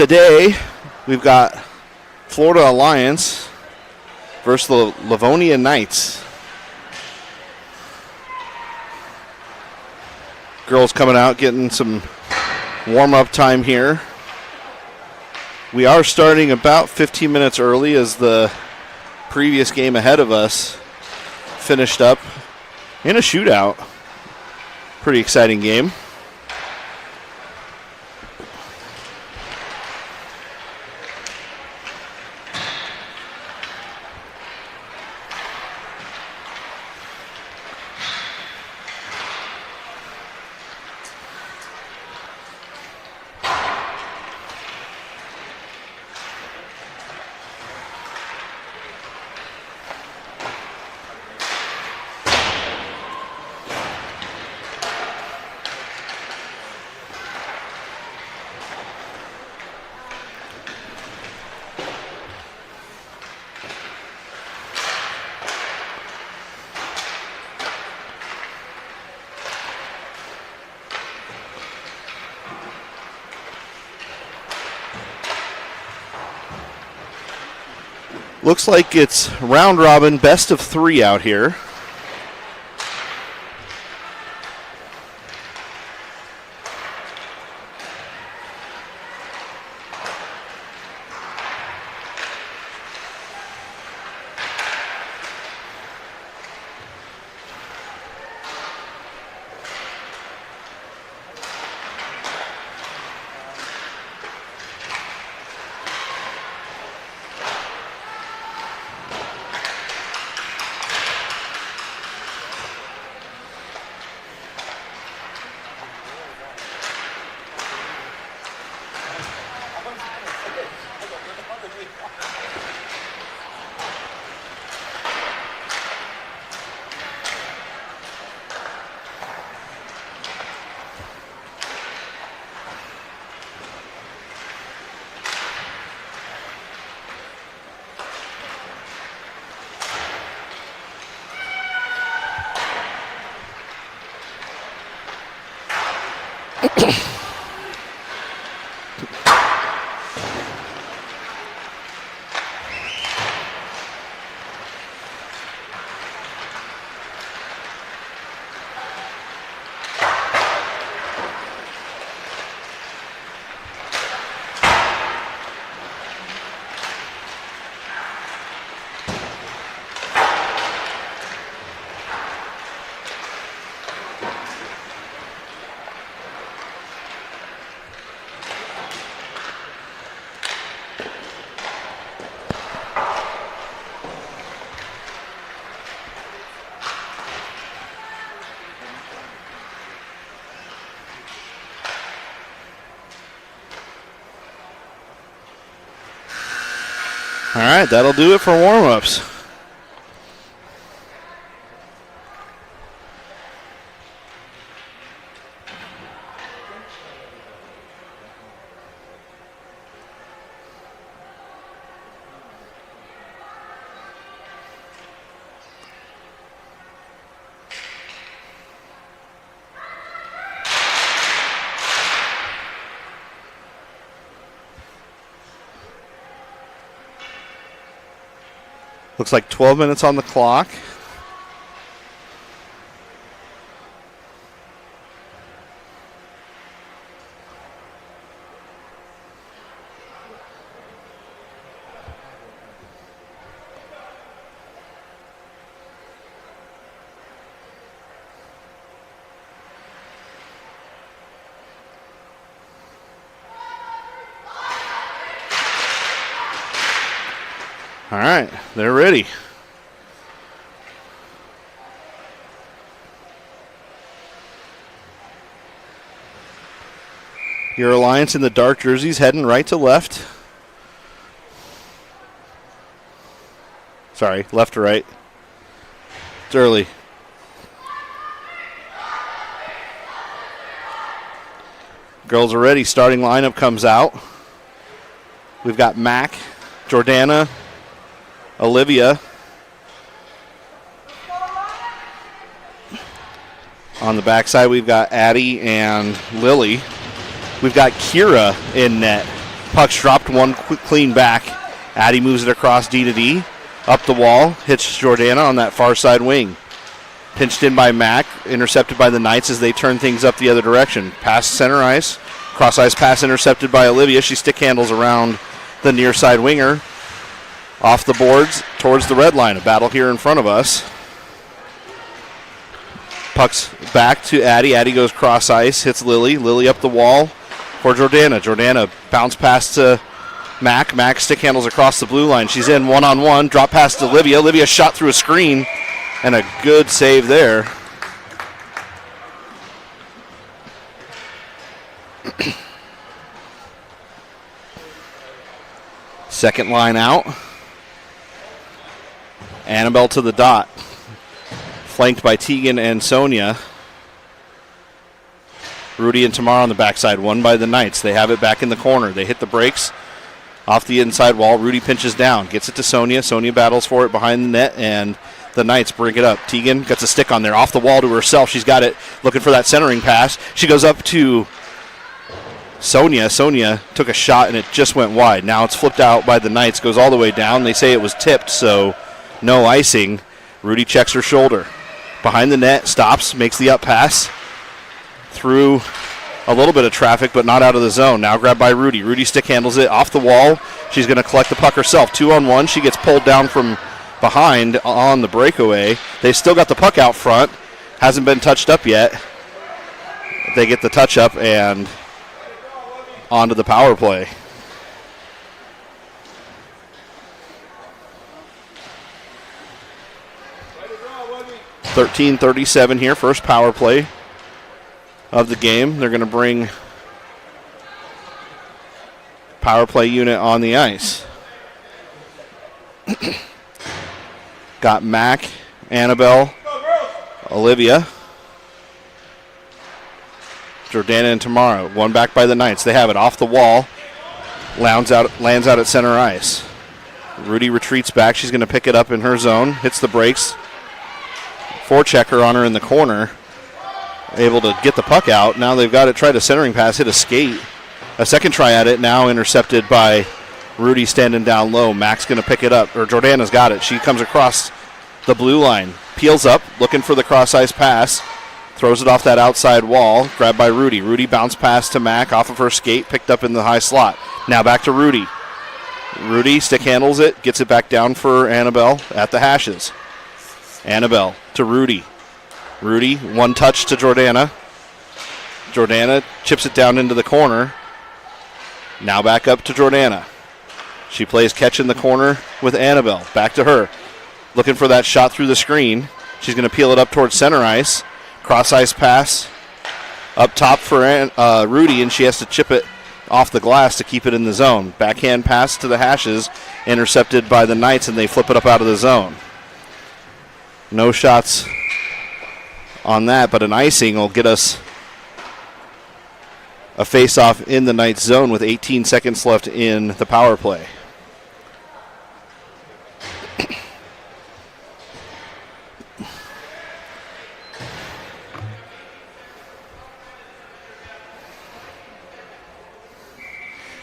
Today, we've got Florida Alliance versus the Loviona Knights. Girls coming out, getting some warm-up time here. We are starting about 15 minutes early as the previous game ahead of us finished up in a shootout. Pretty exciting game. Looks like it's round robin, best of 3 out here. All right, that'll do it for warm-ups. Looks like 12 minutes on the clock. All right, they're ready. Your Alliance in the dark jerseys heading right to left. Sorry, left to right. It's early. Girls are ready. Starting lineup comes out. We've got Mac, Jordana, Olivia. On the backside, we've got Addie and Lily. We've got Kira in net Puck's dropped, one clean back. Addie moves it across D to D. Up the wall, hits Jordana on that far side wing. Pinched in by Mack, intercepted by the Knights as they turn things up the other direction. Pass center ice. Cross ice pass intercepted by Olivia. She stick handles around the near side winger. Off the boards towards the red line. A battle here in front of us. Puck's back to Addie. Addie goes cross ice, hits Lily. Lily up the wall for Jordana. Jordana bounce pass to Mack. Mack stick handles across the blue line. She's in one-on-one. Drop pass to Olivia. Olivia shot through a screen. And a good save there. Second line out. Annabelle to the dot. Flanked by Tegan and Sonia. Rudy and Tamara on the backside. Won by the Knights. They have it back in the corner. They hit the brakes off the inside wall. Rudy pinches down. Gets it to Sonia. Sonia battles for it behind the net, and the Knights bring it up. Tegan gets a stick on there. Off the wall to herself. She's got it. Looking for that centering pass. She goes up to Sonia. Sonia took a shot, and it just went wide. Now it's flipped out by the Knights. Goes all the way down. They say it was tipped, so no icing. Rudy checks her shoulder. Behind the net. Stops. Makes the up pass. Through a little bit of traffic, but not out of the zone. Now grabbed by Rudy. Rudy stick handles it. Off the wall. She's going to collect the puck herself. 2-on-1. She gets pulled down from behind on the breakaway. They've still got the puck out front. Hasn't been touched up yet. They get the touch up and onto the power play. .13:37 here, first power play of the game. They're going to bring power play unit on the ice. Got Mac, Annabelle, Olivia, Jordana, and Tamara. One back by the Knights. They have it off the wall. Lands out at center ice. Rudy retreats back. She's going to pick it up in her zone. Hits the brakes. Forechecker on her in the corner. Able to get the puck out. Now they've got it. Tried a centering pass. Hit a skate. A second try at it. Now intercepted by Rudy standing down low. Mac's going to pick it up. Or Jordana's got it. She comes across the blue line. Peels up. Looking for the cross ice pass. Throws it off that outside wall. Grabbed by Rudy. Rudy bounce pass to Mac off of her skate. Picked up in the high slot. Now back to Rudy. Rudy stick handles it. Gets it back down for Annabelle at the hashes. Annabelle to Rudy. Rudy, one touch to Jordana. Jordana chips it down into the corner. Now back up to Jordana. She plays catch in the corner with Annabelle. Back to her. Looking for that shot through the screen. She's going to peel it up towards center ice. Cross ice pass up top for Rudy, and she has to chip it off the glass to keep it in the zone. Backhand pass to the hashes, intercepted by the Knights, and they flip it up out of the zone. No shots on that, but an icing will get us a face-off in the Knights zone with 18 seconds left in the power play.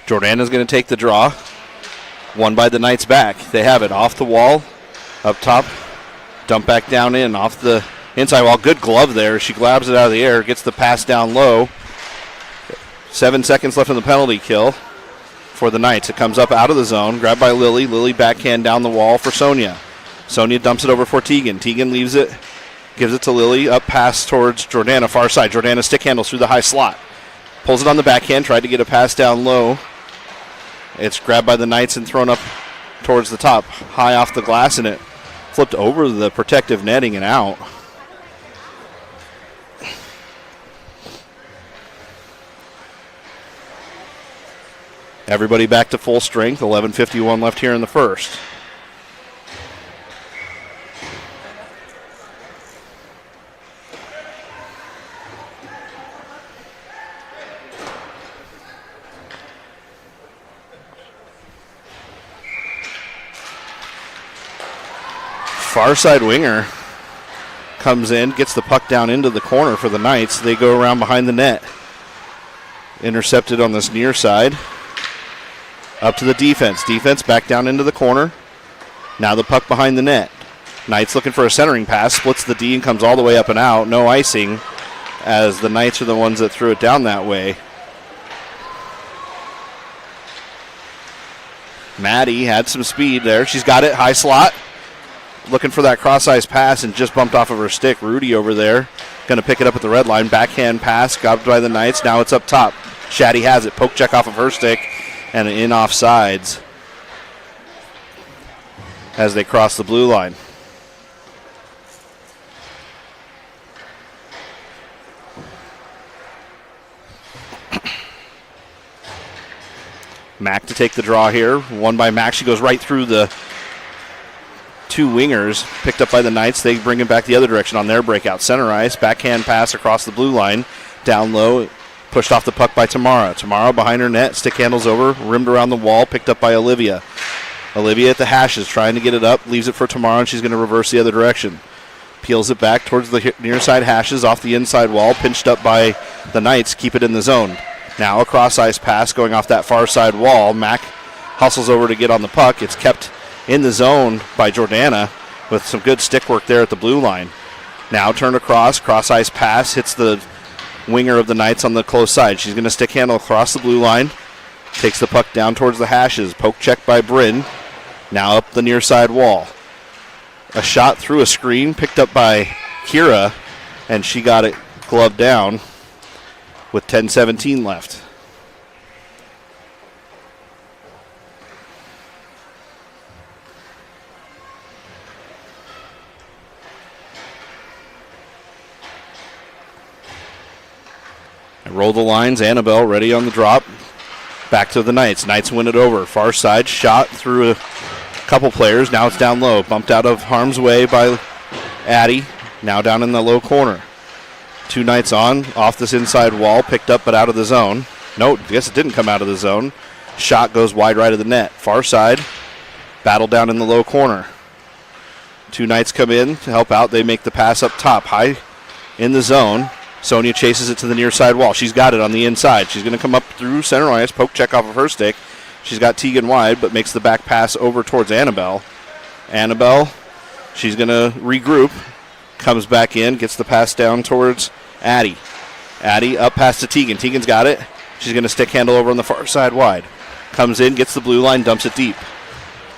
Jordana's going to take the draw. Won by the Knights back. They have it off the wall, up top, dump back down in, off the inside wall. Good glove there. She grabs it out of the air, gets the pass down low. 7 seconds left in the penalty kill for the Knights. It comes up out of the zone, grabbed by Lily. Lily backhand down the wall for Sonia. Sonia dumps it over for Tegan. Tegan leaves it, gives it to Lily, up pass towards Jordana, far side. Jordana stick handles through the high slot. Pulls it on the backhand, tried to get a pass down low. It's grabbed by the Knights and thrown up towards the top, high off the glass, and it flipped over the protective netting and out. Everybody back to full strength. 11:51 left here in the first. Far side winger comes in, gets the puck down into the corner for the Knights. They go around behind the net. Intercepted on this near side. Up to the defense. Defense back down into the corner. Now the puck behind the net. Knights looking for a centering pass. Splits the D and comes all the way up and out. No icing, as the Knights are the ones that threw it down that way. Maddie had some speed there. She's got it. High slot. Looking for that cross-ice pass and just bumped off of her stick. Rudy over there. Going to pick it up at the red line. Backhand pass. Got by the Knights. Now it's up top. Shaddy has it. Poke check off of her stick. And in offsides as they cross the blue line. Mack to take the draw here. Won by Mack. She goes right through the two wingers. Picked up by the Knights. They bring it back the other direction on their breakout. Center ice. Backhand pass across the blue line. Down low. Pushed off the puck by Tamara. Tamara behind her net. Stick handles over. Rimmed around the wall. Picked up by Olivia. Olivia at the hashes. Trying to get it up. Leaves it for Tamara, and she's going to reverse the other direction. Peels it back towards the near side hashes. Off the inside wall. Pinched up by the Knights. Keep it in the zone. Now a cross-ice pass going off that far side wall. Mack hustles over to get on the puck. It's kept in the zone by Jordana with some good stick work there at the blue line. Now turned across. Cross-ice pass. Hits the winger of the Knights on the close side. She's going to stick handle across the blue line. Takes the puck down towards the hashes. Poke check by Bryn. Now up the near side wall. A shot through a screen picked up by Kira, and she got it gloved down with 10:17 left. And roll the lines. Annabelle ready on the drop. Back to the Knights. Knights win it over. Far side shot through a couple players. Now it's down low. Bumped out of harm's way by Addie. Now down in the low corner. Two Knights on, off this inside wall, picked up but out of the zone. No, I guess it didn't come out of the zone. Shot goes wide right of the net. Far side, battle down in the low corner. Two Knights come in to help out. They make the pass up top, high in the zone. Sonia chases it to the near side wall. She's got it on the inside. She's going to come up through center ice, poke check off of her stick. She's got Tegan wide, but makes the back pass over towards Annabelle. Annabelle, she's going to regroup. Comes back in, gets the pass down towards Addie. Addie up past to Tegan. Tegan's got it. She's going to stick handle over on the far side wide. Comes in, gets the blue line, dumps it deep.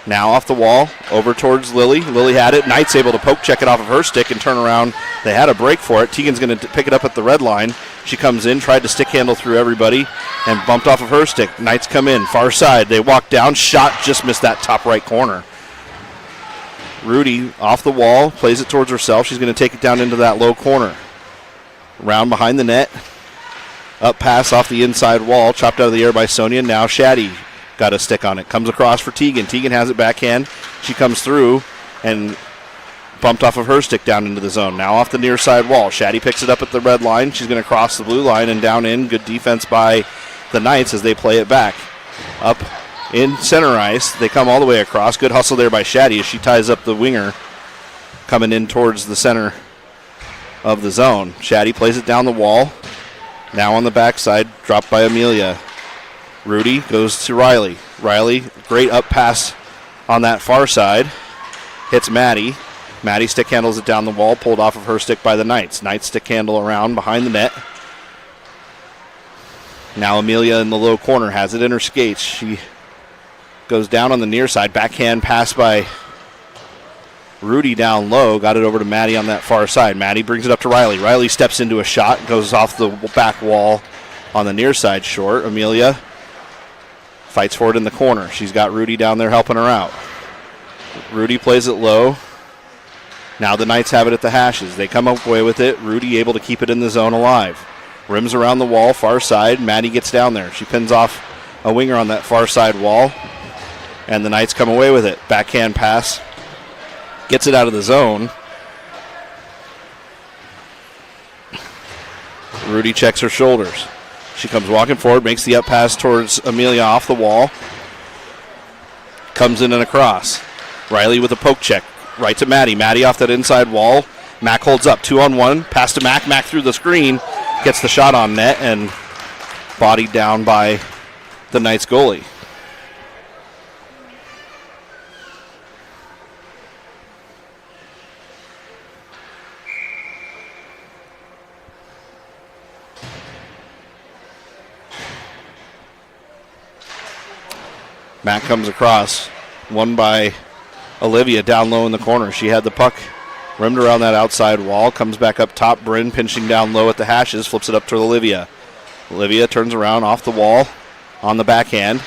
Now off the wall, over towards Lily. Lily had it. Knight's able to poke check it off of her stick and turn around. They had a break for it. Tegan's going to pick it up at the red line. She comes in, tried to stick handle through everybody, and bumped off of her stick. Knights come in, far side. They walk down. Shot just missed that top right corner. Rudy off the wall, plays it towards herself. She's going to take it down into that low corner. Round behind the net. Up pass off the inside wall. Chopped out of the air by Sonia. Now Shaddy got a stick on it. Comes across for Tegan. Tegan has it backhand. She comes through and bumped off of her stick down into the zone. Now off the near side wall. Shaddy picks it up at the red line. She's going to cross the blue line and down in. Good defense by the Knights as they play it back. Up in center ice. They come all the way across. Good hustle there by Shaddy as she ties up the winger coming in towards the center of the zone. Shaddy plays it down the wall. Now on the backside, dropped by Amelia. Rudy goes to Riley. Riley, great up pass on that far side. Hits Maddie. Maddie stick handles it down the wall, pulled off of her stick by the Knights. Knights stick handle around behind the net. Now Amelia in the low corner has it in her skates. She goes down on the near side. Backhand pass by Rudy down low. Got it over to Maddie on that far side. Maddie brings it up to Riley. Riley steps into a shot. Goes off the back wall on the near side short. Amelia fights for it in the corner. She's got Rudy down there helping her out. Rudy plays it low. Now the Knights have it at the hashes. They come away with it. Rudy able to keep it in the zone alive. Rims around the wall, far side. Maddie gets down there. She pins off a winger on that far side wall. And the Knights come away with it. Backhand pass. Gets it out of the zone. Rudy checks her shoulders. She comes walking forward, makes the up pass towards Amelia off the wall. Comes in and across. Riley with a poke check. Right to Maddie. Maddie off that inside wall. Mack holds up. 2-on-1. Pass to Mack. Mack through the screen. Gets the shot on net and bodied down by the Knights goalie. Mac comes across. Won by Olivia down low in the corner. She had the puck rimmed around that outside wall. Comes back up top. Bryn pinching down low at the hashes. Flips it up to Olivia. Olivia turns around off the wall on the backhand.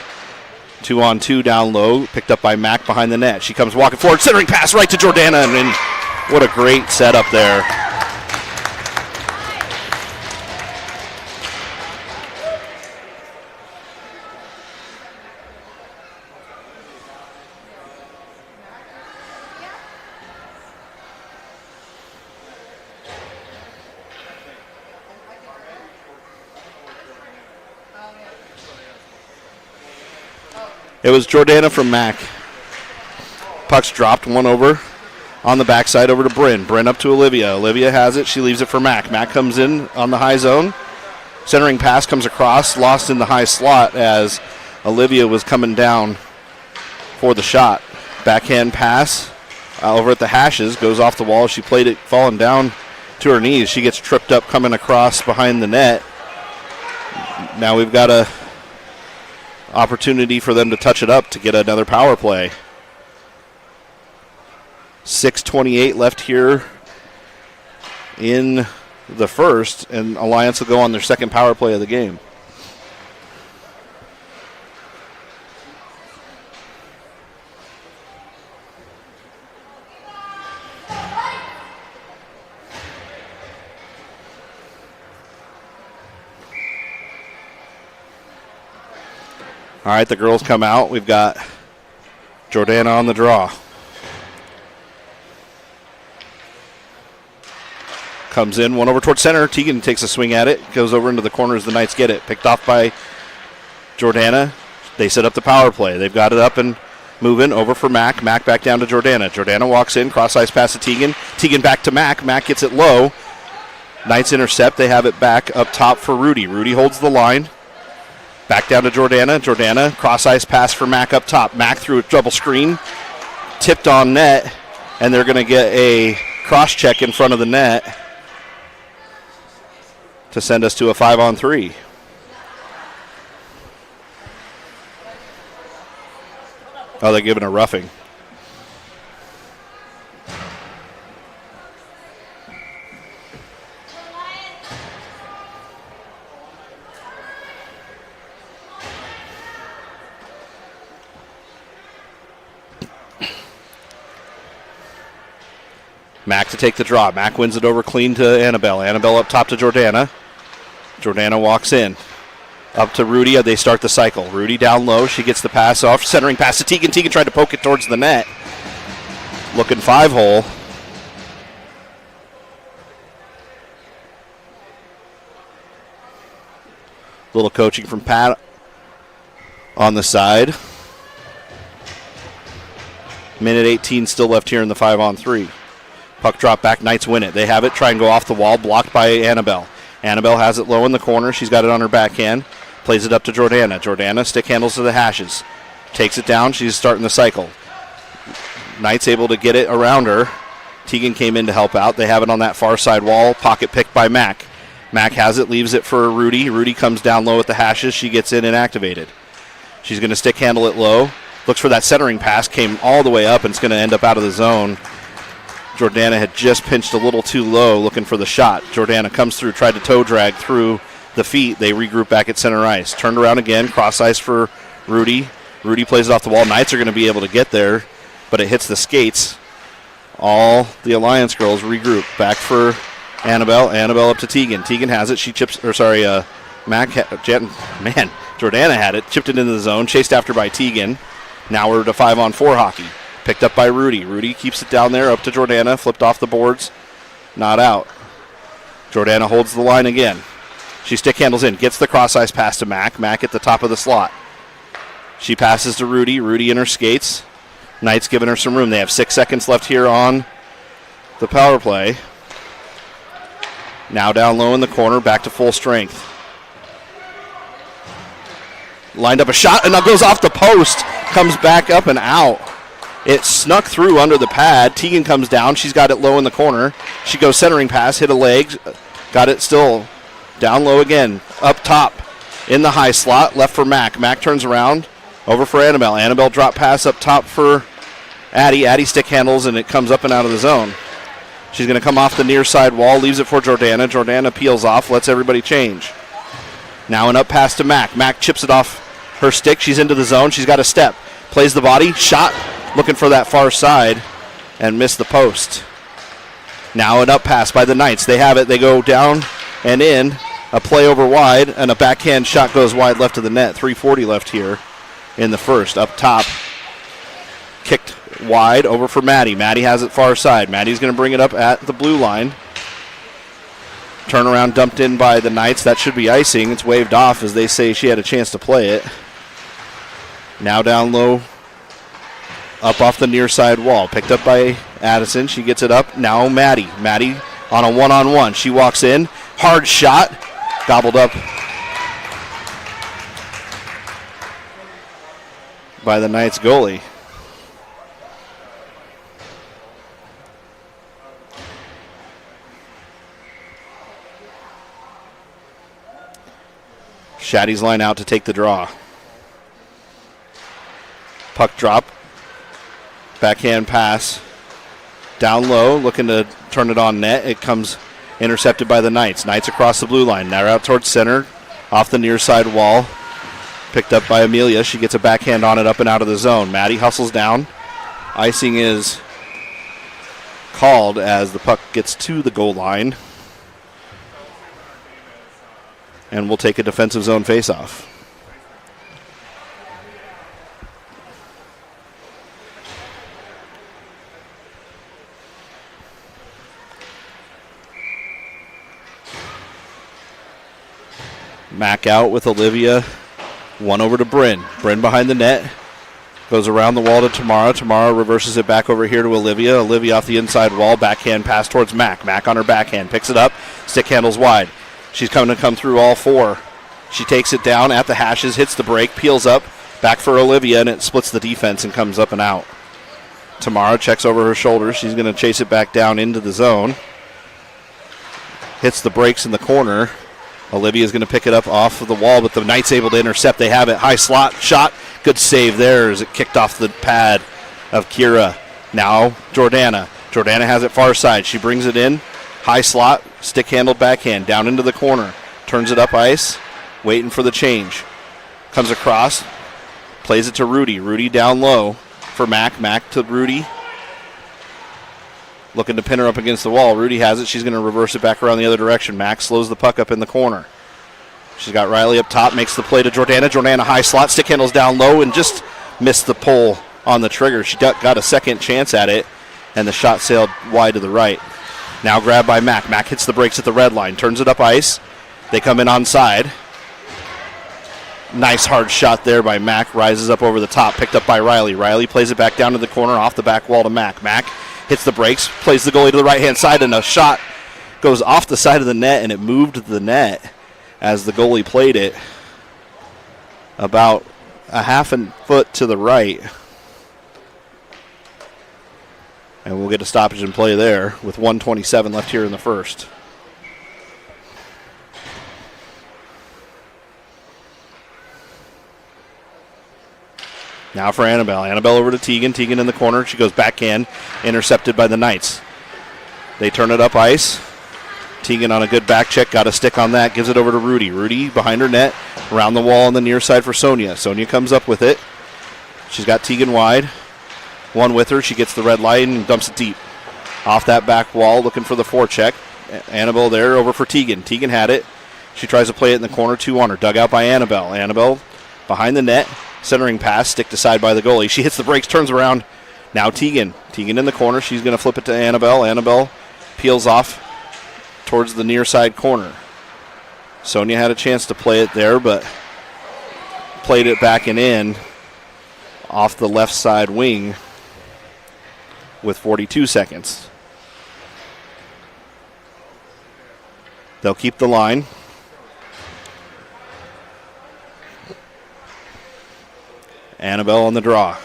2-on-2 down low. Picked up by Mac behind the net. She comes walking forward. Centering pass right to Jordana. And what a great setup there. It was Jordana from Mac. Puck's dropped, one over on the backside over to Bryn. Bryn up to Olivia. Olivia has it. She leaves it for Mac. Mac comes in on the high zone. Centering pass comes across, lost in the high slot as Olivia was coming down for the shot. Backhand pass over at the hashes, goes off the wall. She played it falling down to her knees. She gets tripped up coming across behind the net. Now we've got a opportunity for them to touch it up to get another power play. 6:28 left here in the first, and Alliance will go on their second power play of the game. All right, the girls come out. We've got Jordana on the draw. Comes in, one over towards center. Tegan takes a swing at it. Goes over into the corner as the Knights get it. Picked off by Jordana. They set up the power play. They've got it up and moving over for Mac. Mac back down to Jordana. Jordana walks in, cross ice pass to Tegan. Tegan back to Mac. Mac gets it low. Knights intercept. They have it back up top for Rudy. Rudy holds the line. Back down to Jordana. Jordana, cross ice pass for Mac up top. Mac through a double screen. Tipped on net, and they're going to get a cross check in front of the net to send us to a 5-on-3. Oh, they're giving a roughing. Mac to take the draw. Mac wins it over clean to Annabelle. Annabelle up top to Jordana. Jordana walks in. Up to Rudy. They start the cycle. Rudy down low. She gets the pass off. Centering pass to Tegan. Tegan tried to poke it towards the net. Looking 5-hole. Little coaching from Pat on the side. Minute 18 still left here in the 5-on-3. Puck drop back. Knights win it. They have it. Try and go off the wall. Blocked by Annabelle. Annabelle has it low in the corner. She's got it on her backhand. Plays it up to Jordana. Jordana stick handles to the hashes. Takes it down. She's starting the cycle. Knights able to get it around her. Tegan came in to help out. They have it on that far side wall. Pocket picked by Mac. Mac has it. Leaves it for Rudy. Rudy comes down low at the hashes. She gets in and activated. She's going to stick handle it low. Looks for that centering pass. Came all the way up and it's going to end up out of the zone. Jordana had just pinched a little too low looking for the shot. Jordana comes through, tried to toe drag through the feet. They regroup back at center ice. Turned around again, cross ice for Rudy. Rudy plays it off the wall. Knights are going to be able to get there, but it hits the skates. All the Alliance girls regroup. Back for Annabelle. Annabelle up to Tegan. Tegan has it. She chips, Jordana had it. Chipped it into the zone. Chased after by Tegan. Now we're to 5-on-4 hockey. Picked up by Rudy. Rudy keeps it down there, up to Jordana. Flipped off the boards. Not out. Jordana holds the line again. She stick handles in. Gets the cross ice pass to Mac. Mac at the top of the slot. She passes to Rudy. Rudy in her skates. Knights giving her some room. They have 6 seconds left here on the power play. Now down low in the corner. Back to full strength. Lined up a shot, and now goes off the post. Comes back up and out. It snuck through under the pad. Tegan comes down. She's got it low in the corner. She goes centering pass, hit a leg. Got it still down low again. Up top in the high slot. Left for Mac. Mac turns around. Over for Annabelle. Annabelle drop pass up top for Addie. Addie stick handles, and it comes up and out of the zone. She's going to come off the near side wall, leaves it for Jordana. Jordana peels off, lets everybody change. Now an up pass to Mac. Mac chips it off her stick. She's into the zone. She's got a step. Plays the body. Shot. Looking for that far side and missed the post. Now an up pass by the Knights. They have it. They go down and in. A play over wide, and a backhand shot goes wide left of the net. 3:40 left here in the first. Up top. Kicked wide over for Maddie. Maddie has it far side. Maddie's going to bring it up at the blue line. Turnaround dumped in by the Knights. That should be icing. It's waved off as they say she had a chance to play it. Now down low. Up off the near side wall. Picked up by Addison. She gets it up. Now Maddie. Maddie on a one-on-one. She walks in. Hard shot. Gobbled up by the Knights goalie. Shaddy's line out to take the draw. Puck drop. Backhand pass. Down low, looking to turn it on net. It comes intercepted by the Knights. Knights across the blue line. Now out towards center. Off the near side wall. Picked up by Amelia. She gets a backhand on it up and out of the zone. Maddie hustles down. Icing is called as the puck gets to the goal line. And we'll take a defensive zone faceoff. Mac out with Olivia. One over to Bryn. Bryn behind the net. Goes around the wall to Tamara. Tamara reverses it back over here to Olivia. Olivia off the inside wall. Backhand pass towards Mac. Mac on her backhand. Picks it up. Stick handles wide. She's going to come through all four. She takes it down at the hashes. Hits the break. Peels up. Back for Olivia. And it splits the defense and comes up and out. Tamara checks over her shoulder. She's going to chase it back down into the zone. Hits the brakes in the corner. Olivia's going to pick it up off of the wall, but the Knights able to intercept. They have it. High slot shot. Good save there as it kicked off the pad of Kira. Now Jordana. Jordana has it far side. She brings it in. High slot. Stick handled backhand. Down into the corner. Turns it up ice. Waiting for the change. Comes across. Plays it to Rudy. Rudy down low for Mac. Mac to Rudy. Looking to pin her up against the wall. Rudy has it. She's going to reverse it back around the other direction. Max slows the puck up in the corner. She's got Riley up top. Makes the play to Jordana. Jordana high slot. Stick handles down low and just missed the pull on the trigger. She got a second chance at it, and the shot sailed wide to the right. Now grabbed by Mac. Mac hits the brakes at the red line. Turns it up ice. They come in onside. Nice hard shot there by Mac. Rises up over the top. Picked up by Riley. Riley plays it back down to the corner off the back wall to Mac. Mac hits the brakes, plays the goalie to the right-hand side, and a shot goes off the side of the net, and it moved the net as the goalie played it about a half a foot to the right. And we'll get a stoppage in play there with 1:27 left here in the first. Now for Annabelle. Annabelle over to Tegan. Tegan in the corner. She goes backhand. Intercepted by the Knights. They turn it up ice. Tegan on a good back check. Got a stick on that. Gives it over to Rudy. Rudy behind her net. Around the wall on the near side for Sonia. Sonia comes up with it. She's got Tegan wide. One with her. She gets the red line and dumps it deep. Off that back wall looking for the forecheck. Annabelle there over for Tegan. Tegan had it. She tries to play it in the corner. 2 on her. Dug out by Annabelle. Annabelle behind the net. Centering pass, stick to side by the goalie. She hits the brakes, turns around. Now Tegan. Tegan in the corner. She's going to flip it to Annabelle. Annabelle peels off towards the near side corner. Sonia had a chance to play it there, but played it back and in off the left side wing with 42 seconds. They'll keep the line. Annabelle on the draw.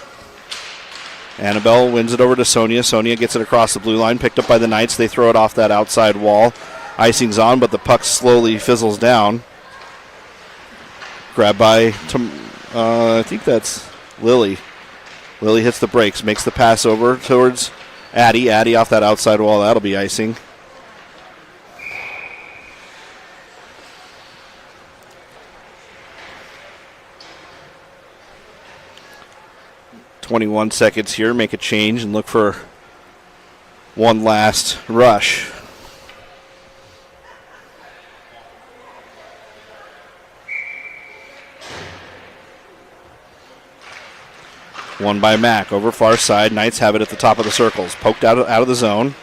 Annabelle wins it over to Sonia. Sonia gets it across the blue line. Picked up by the Knights. They throw it off that outside wall. Icing's on, but the puck slowly fizzles down. Grabbed by, I think that's Lily. Lily hits the brakes, makes the pass over towards Addie. Addie off that outside wall. That'll be icing. .21 seconds here. Make a change and look for one last rush. One by Mack over far side. Knights have it at the top of the circles. Poked out of the zone.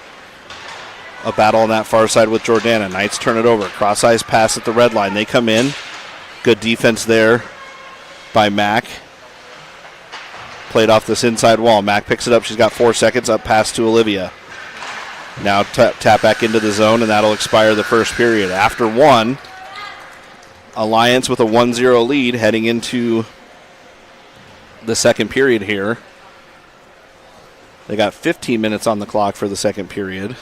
A battle on that far side with Jordana. Knights turn it over. Cross-eyes pass at the red line. They come in. Good defense there by Mack. Played off this inside wall. Mack picks it up. She's got 4 seconds. Up pass to Olivia. Now tap back into the zone, and that'll expire the first period. After one, Alliance with a 1-0 lead heading into the second period here. They got 15 minutes on the clock for the second period.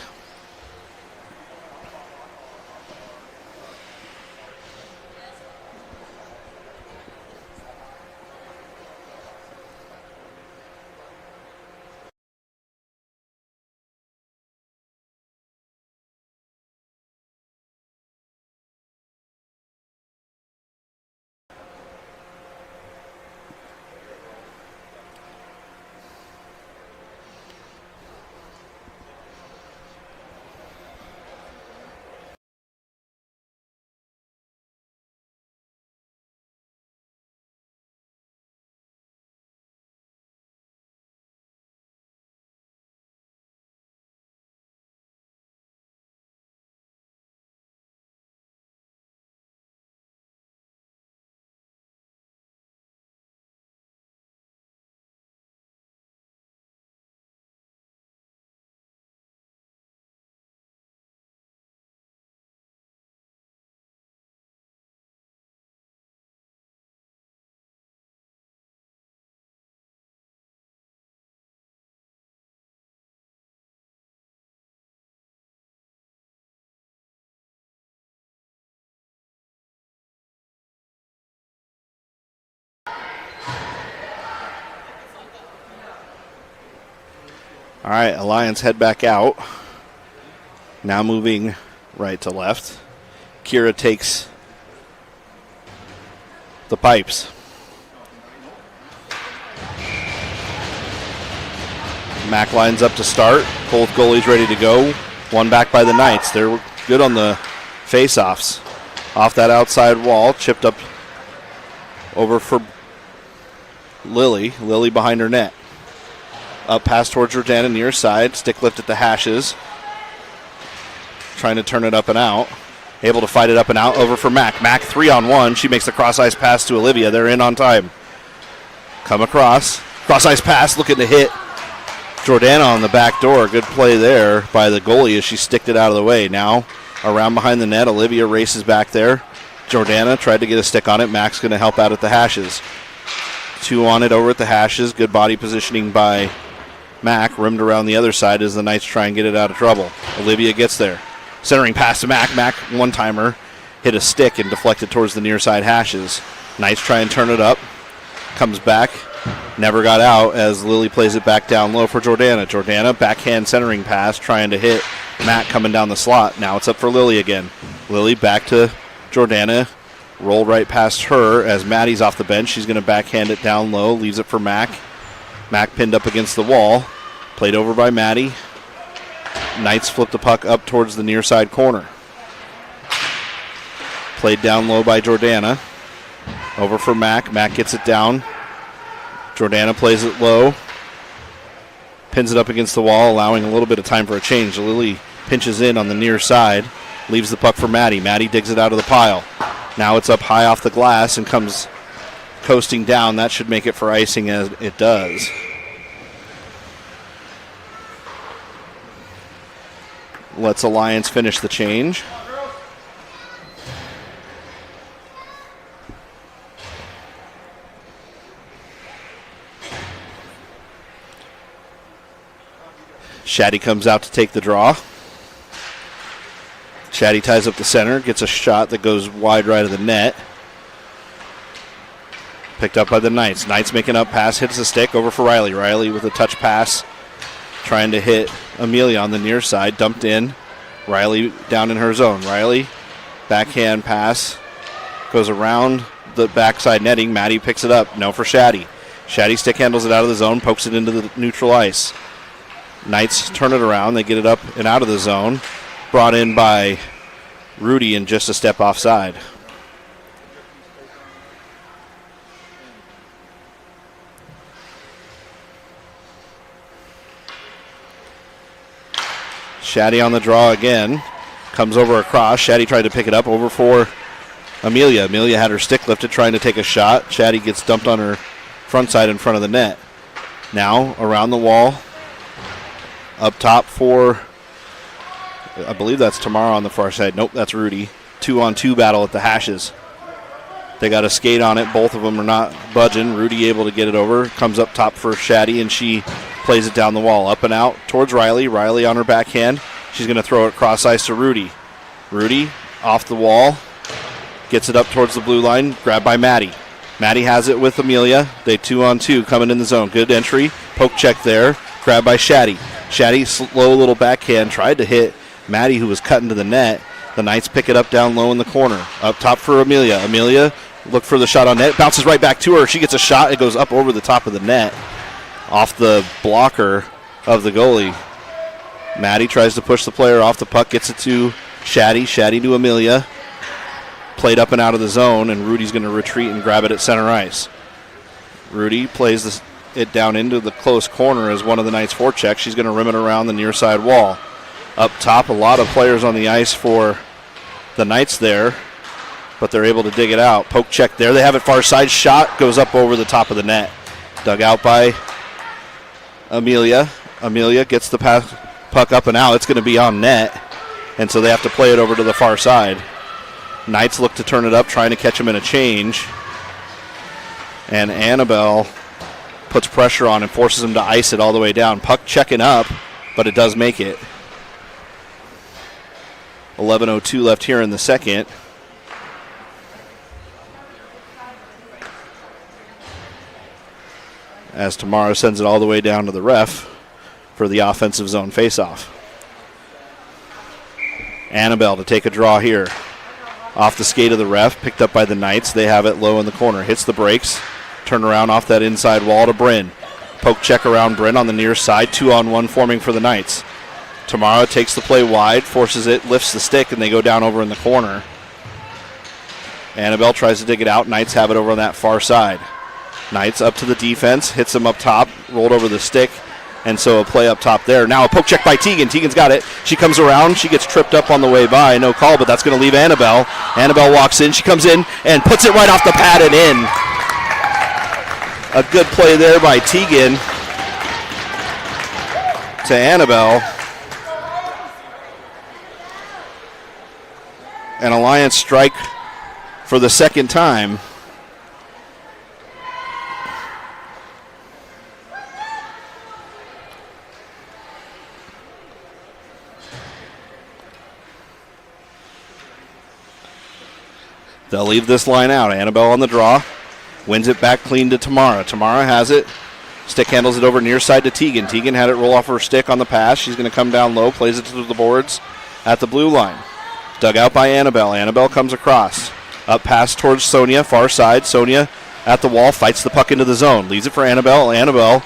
All right, Alliance head back out. Now moving right to left. Kira takes the pipes. Mack lines up to start. Both goalies ready to go. One back by the Knights. They're good on the face-offs. Off that outside wall, chipped up over for Lily. Lily behind her net. Up pass towards Jordana near side. Stick lift at the hashes. Trying to turn it up and out. Able to fight it up and out. Over for Mack. Mack 3-on-1. She makes the cross-ice pass to Olivia. They're in on time. Come across. Cross-ice pass. Looking to hit Jordana on the back door. Good play there by the goalie as she sticked it out of the way. Now around behind the net. Olivia races back there. Jordana tried to get a stick on it. Mack's going to help out at the hashes. 2 on it over at the hashes. Good body positioning by Mack. Rimmed around the other side as the Knights try and get it out of trouble. Olivia gets there. Centering pass to Mack. Mack, one-timer, hit a stick and deflected towards the near side hashes. Knights try and turn it up. Comes back. Never got out as Lily plays it back down low for Jordana. Jordana, backhand centering pass, trying to hit Mack coming down the slot. Now it's up for Lily again. Lily back to Jordana. Roll right past her as Maddie's off the bench. She's going to backhand it down low. Leaves it for Mack. Mack pinned up against the wall. Played over by Maddie. Knights flip the puck up towards the near side corner. Played down low by Jordana. Over for Mack. Mack gets it down. Jordana plays it low. Pins it up against the wall, allowing a little bit of time for a change. Lily pinches in on the near side. Leaves the puck for Maddie. Maddie digs it out of the pile. Now it's up high off the glass and comes coasting down. That should make it for icing as it does. Let's Alliance finish the change. Shaddy comes out to take the draw. Shaddy ties up the center, gets a shot that goes wide right of the net. Picked up by the Knights. Knights making up pass, hits the stick, over for Riley. Riley with a touch pass, trying to hit Amelia on the near side, dumped in. Riley down in her zone. Riley, backhand pass, goes around the backside netting. Maddie picks it up. No for Shaddy. Shaddy stick handles it out of the zone, pokes it into the neutral ice. Knights turn it around. They get it up and out of the zone. Brought in by Rudy and just a step offside. Shaddy on the draw again. Comes over across. Shaddy tried to pick it up, over for Amelia. Amelia had her stick lifted trying to take a shot. Shaddy gets dumped on her front side in front of the net. Now around the wall. Up top for, I believe that's Tamara on the far side. Nope, that's Rudy. 2-on-2 battle at the hashes. They got a skate on it. Both of them are not budging. Rudy able to get it over. Comes up top for Shaddy, and she plays it down the wall. Up and out towards Riley. Riley on her backhand. She's going to throw it cross ice to Rudy. Rudy off the wall. Gets it up towards the blue line. Grabbed by Maddie. Maddie has it with Amelia. They 2-on-2 coming in the zone. Good entry. Poke check there. Grabbed by Shaddy. Shaddy, slow little backhand. Tried to hit Maddie, who was cutting to the net. The Knights pick it up down low in the corner. Up top for Amelia. Amelia look for the shot on net. Bounces right back to her. She gets a shot. It goes up over the top of the net. Off the blocker of the goalie. Maddie tries to push the player off the puck. Gets it to Shaddy. Shaddy to Amelia. Played up and out of the zone, and Rudy's going to retreat and grab it at center ice. Rudy plays it down into the close corner as one of the Knights forechecks. She's going to rim it around the near side wall. Up top, a lot of players on the ice for the Knights there, but they're able to dig it out. Poke check there. They have it far side. Shot goes up over the top of the net. Dug out by Amelia. Amelia gets the puck up and out. It's going to be on net, and so they have to play it over to the far side. Knights look to turn it up, trying to catch him in a change. And Annabelle puts pressure on and forces him to ice it all the way down. Puck checking up, but it does make it. 11:02 left here in the second. As Tamara sends it all the way down to the ref for the offensive zone faceoff. Annabelle to take a draw here. Off the skate of the ref, picked up by the Knights. They have it low in the corner. Hits the brakes. Turn around off that inside wall to Bryn. Poke check around Bryn on the near side. 2-on-1 forming for the Knights. Tamara takes the play wide, forces it, lifts the stick, and they go down over in the corner. Annabelle tries to dig it out. Knights have it over on that far side. Knights up to the defense, hits them up top, rolled over the stick, and so a play up top there. Now a poke check by Tegan. Tegan's got it. She comes around. She gets tripped up on the way by. No call, but that's going to leave Annabelle. Annabelle walks in. She comes in and puts it right off the pad and in. A good play there by Tegan to Annabelle. An Alliance strike for the second time. They'll leave this line out. Annabelle on the draw. Wins it back clean to Tamara. Tamara has it. Stick handles it over near side to Tegan. Tegan had it roll off her stick on the pass. She's going to come down low. Plays it to the boards at the blue line. Dug out by Annabelle. Annabelle comes across. Up pass towards Sonia. Far side. Sonia at the wall. Fights the puck into the zone. Leaves it for Annabelle. Annabelle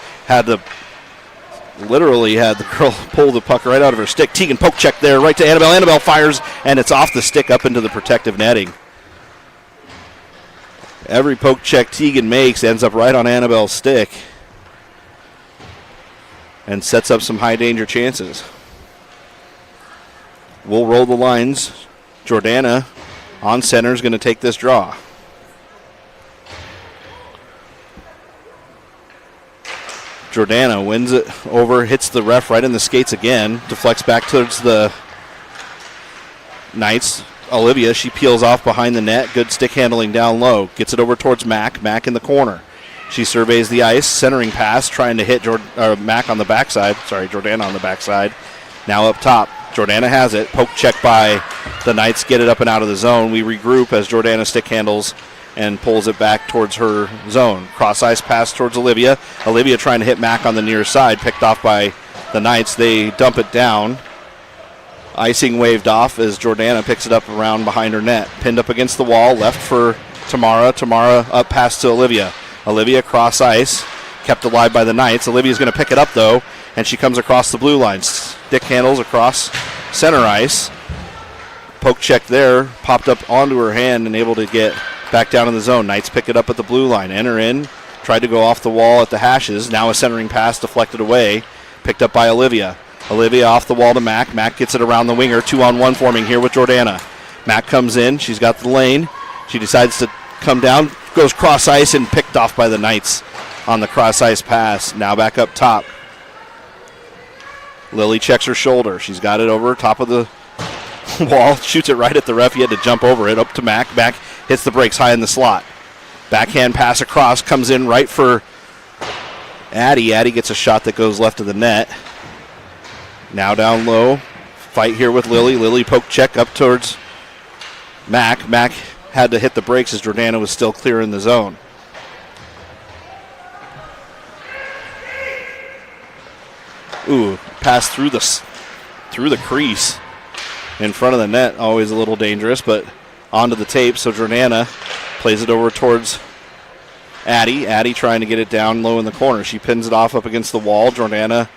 literally had the girl pull the puck right out of her stick. Tegan poke check there right to Annabelle. Annabelle fires, and it's off the stick up into the protective netting. Every poke check Tegan makes ends up right on Annabelle's stick and sets up some high danger chances. We'll roll the lines. Jordana on center is going to take this draw. Jordana wins it over, hits the ref right in the skates again, deflects back towards the Knights. Olivia, she peels off behind the net. Good stick handling down low. Gets it over towards Mac. Mac in the corner. She surveys the ice. Centering pass, trying to hit Mac on the backside. Sorry, Jordana on the backside. Now up top. Jordana has it. Poke check by the Knights. Get it up and out of the zone. We regroup as Jordana stick handles and pulls it back towards her zone. Cross ice pass towards Olivia. Olivia trying to hit Mack on the near side, picked off by the Knights. They dump it down. Icing waved off as Jordana picks it up around behind her net. Pinned up against the wall, left for Tamara. Tamara up pass to Olivia. Olivia cross ice, kept alive by the Knights. Olivia's going to pick it up though, and she comes across the blue line. Stick handles across center ice. Poke check there, popped up onto her hand and able to get back down in the zone. Knights pick it up at the blue line. Enter in, tried to go off the wall at the hashes. Now a centering pass deflected away, picked up by Olivia. Olivia off the wall to Mack. Mack gets it around the winger. 2-on-1 forming here with Jordana. Mack comes in. She's got the lane. She decides to come down, goes cross ice and picked off by the Knights on the cross ice pass. Now back up top. Lily checks her shoulder. She's got it over top of the wall. Shoots it right at the ref. He had to jump over it. Up to Mack. Mack hits the brakes high in the slot. Backhand pass across. Comes in right for Addie. Addie gets a shot that goes left of the net. Now down low. Fight here with Lily. Lily poke check up towards Mack. Mack had to hit the brakes as Jordana was still clear in the zone. Ooh, pass through the crease in front of the net. Always a little dangerous, but onto the tape. So Jordana plays it over towards Addie. Addie trying to get it down low in the corner. She pins it off up against the wall. Jordana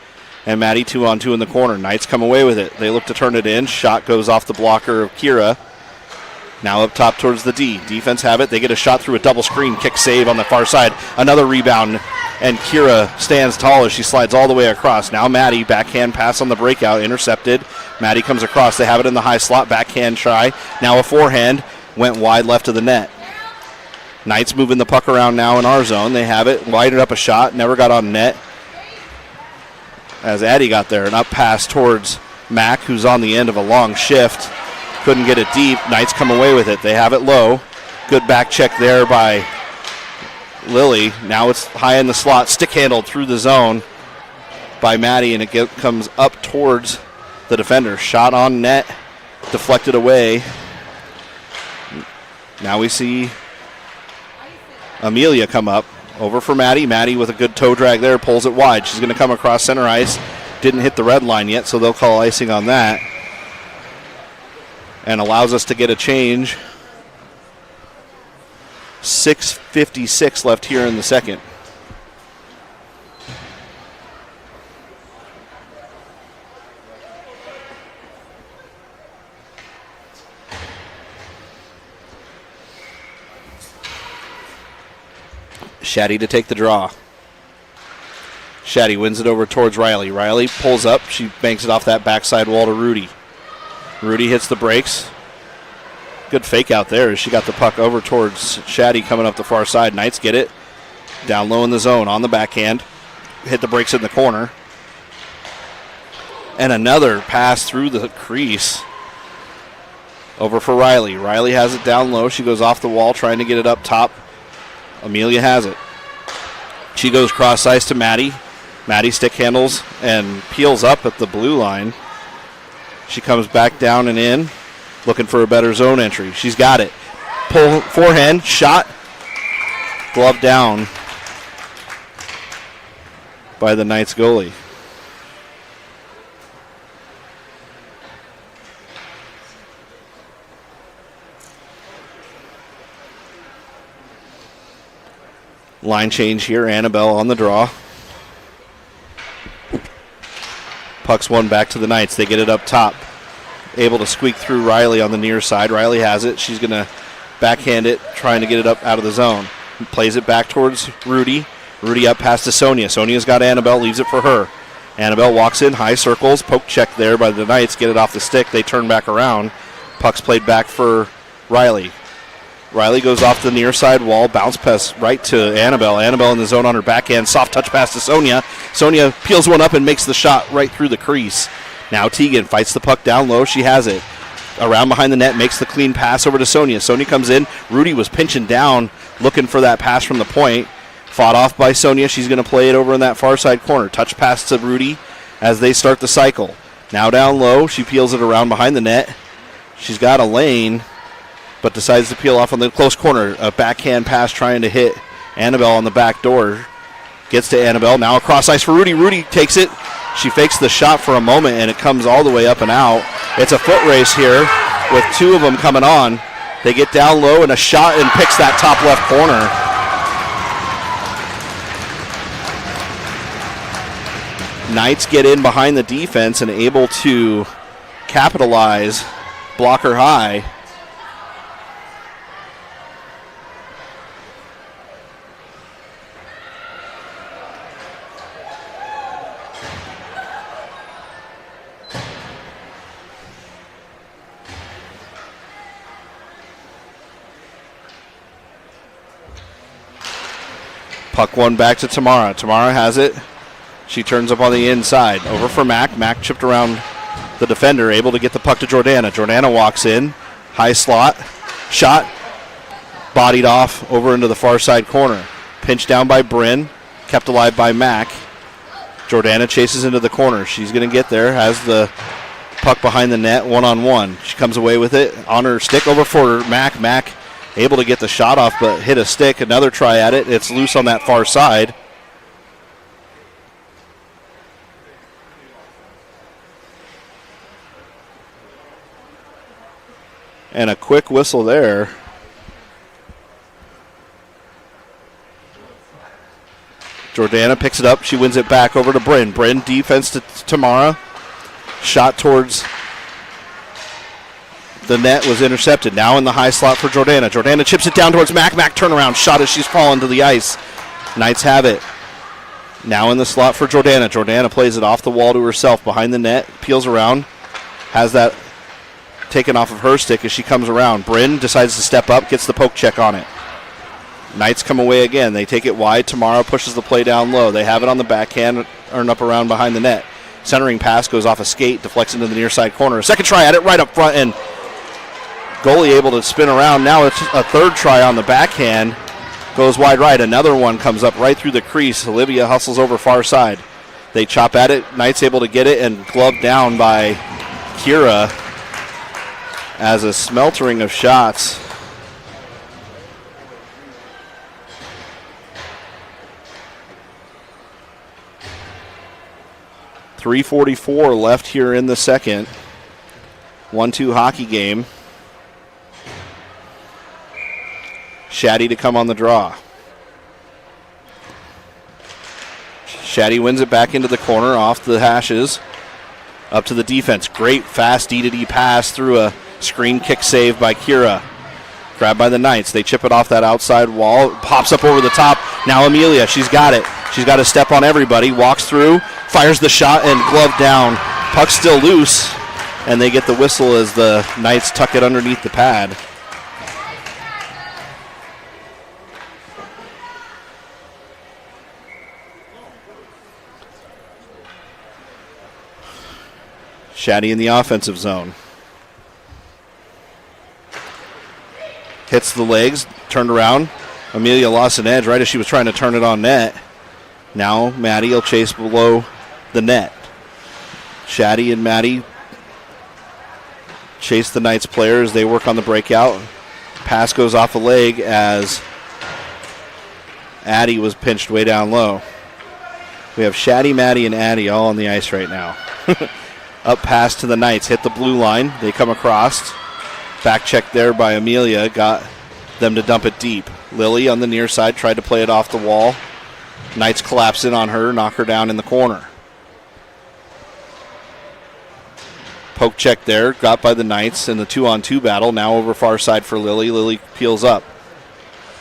and Maddie 2-on-2 in the corner. Knights come away with it. They look to turn it in. Shot goes off the blocker of Kira. Now up top towards the D. Defense have it. They get a shot through a double screen. Kick save on the far side. Another rebound. And Kira stands tall as she slides all the way across. Now Maddie, backhand pass on the breakout. Intercepted. Maddie comes across. They have it in the high slot. Backhand try. Now a forehand. Went wide left of the net. Knights moving the puck around now in our zone. They have it. Widened up a shot. Never got on net. As Addie got there. An up pass towards Mack, who's on the end of a long shift. Couldn't get it deep. Knights come away with it. They have it low. Good back check there by Lily. Now it's high in the slot. Stick handled through the zone by Maddie, and it comes up towards the defender. Shot on net. Deflected away. Now we see Amelia come up. Over for Maddie. Maddie with a good toe drag there. Pulls it wide. She's going to come across center ice. Didn't hit the red line yet, so they'll call icing on that. And allows us to get a change. 6:56 left here in the second. Shaddy to take the draw. Shaddy wins it over towards Riley. Riley pulls up. She banks it off that backside wall to Rudy. Rudy hits the brakes. Good fake out there as she got the puck over towards Shaddy coming up the far side. Knights get it. Down low in the zone on the backhand. Hit the brakes in the corner. And another pass through the crease. Over for Riley. Riley has it down low. She goes off the wall trying to get it up top. Amelia has it. She goes cross ice to Maddie. Maddie stick handles and peels up at the blue line. She comes back down and in, looking for a better zone entry. She's got it. Pull forehand, shot, glove down by the Knights goalie. Line change here. Annabelle on the draw. Puck's one back to the Knights. They get it up top. Able to squeak through Riley on the near side. Riley has it. She's going to backhand it, trying to get it up out of the zone. Plays it back towards Rudy. Rudy up past to Sonia. Sonia's got Annabelle, leaves it for her. Annabelle walks in, high circles. Poke check there by the Knights. Get it off the stick. They turn back around. Puck's played back for Riley. Riley goes off the near side wall, bounce pass right to Annabelle. Annabelle in the zone on her backhand, soft touch pass to Sonia. Sonia peels one up and makes the shot right through the crease. Now Tegan fights the puck down low. She has it. Around behind the net, makes the clean pass over to Sonia. Sonia comes in. Rudy was pinching down, looking for that pass from the point. Fought off by Sonia. She's going to play it over in that far side corner. Touch pass to Rudy as they start the cycle. Now down low, she peels it around behind the net. She's got a lane. but decides to peel off on the close corner. A backhand pass trying to hit Annabelle on the back door. Gets to Annabelle. Now across ice for Rudy. Rudy takes it. She fakes the shot for a moment, and it comes all the way up and out. It's a foot race here with two of them coming on. They get down low, and a shot and picks that top left corner. Knights get in behind the defense and able to capitalize. Blocker high. Puck one back to Tamara. Tamara has it. She turns up on the inside. Over for Mac. Mac chipped around the defender, able to get the puck to Jordana. Jordana walks in. High slot. Shot. Bodied off over into the far side corner. Pinched down by Bryn. Kept alive by Mac. Jordana chases into the corner. She's going to get there. Has the puck behind the net, one-on-one. She comes away with it on her stick over for Mac. Mac able to get the shot off, but hit a stick. Another try at it. It's loose on that far side. And a quick whistle there. Jordana picks it up. She wins it back over to Bryn. Bryn defense to Tamara. Shot towards the net was intercepted. Now in the high slot for Jordana. Jordana chips it down towards Mac. Mac turnaround shot as she's fallen to the ice. Knights have it. Now in the slot for Jordana. Jordana plays it off the wall to herself behind the net. Peels around. Has that taken off of her stick as she comes around. Bryn decides to step up. Gets the poke check on it. Knights come away again. They take it wide. Tamara pushes the play down low. They have it on the backhand. Earn up around behind the net. Centering pass goes off a skate. Deflects into the near side corner. Second try at it right up front. And goalie able to spin around. Now it's a third try on the backhand. Goes wide right. Another one comes up right through the crease. Olivia hustles over far side. They chop at it. Knights able to get it and gloved down by Kira as a smeltering of shots. .344 left here in the second. 1-2 hockey game. Shaddy to come on the draw. Shaddy wins it back into the corner off the hashes. Up to the defense. Great fast D-to-D pass through a screen kick save by Kira. Grabbed by the Knights. They chip it off that outside wall. Pops up over the top. Now Amelia. She's got it. She's got to step on everybody. Walks through. Fires the shot and glove down. Puck's still loose. And they get the whistle as the Knights tuck it underneath the pad. Shaddy in the offensive zone. Hits the legs, turned around. Amelia lost an edge right as she was trying to turn it on net. Now Maddie will chase below the net. Shaddy and Maddie chase the Knights player as they work on the breakout. Pass goes off a leg as Addie was pinched way down low. We have Shaddy, Maddie, and Addie all on the ice right now. Up pass to the Knights. Hit the blue line. They come across. Back check there by Amelia. Got them to dump it deep. Lily on the near side tried to play it off the wall. Knights collapse in on her. Knock her down in the corner. Poke check there. Got by the Knights in the 2-on-2 battle. Now over far side for Lily. Lily peels up.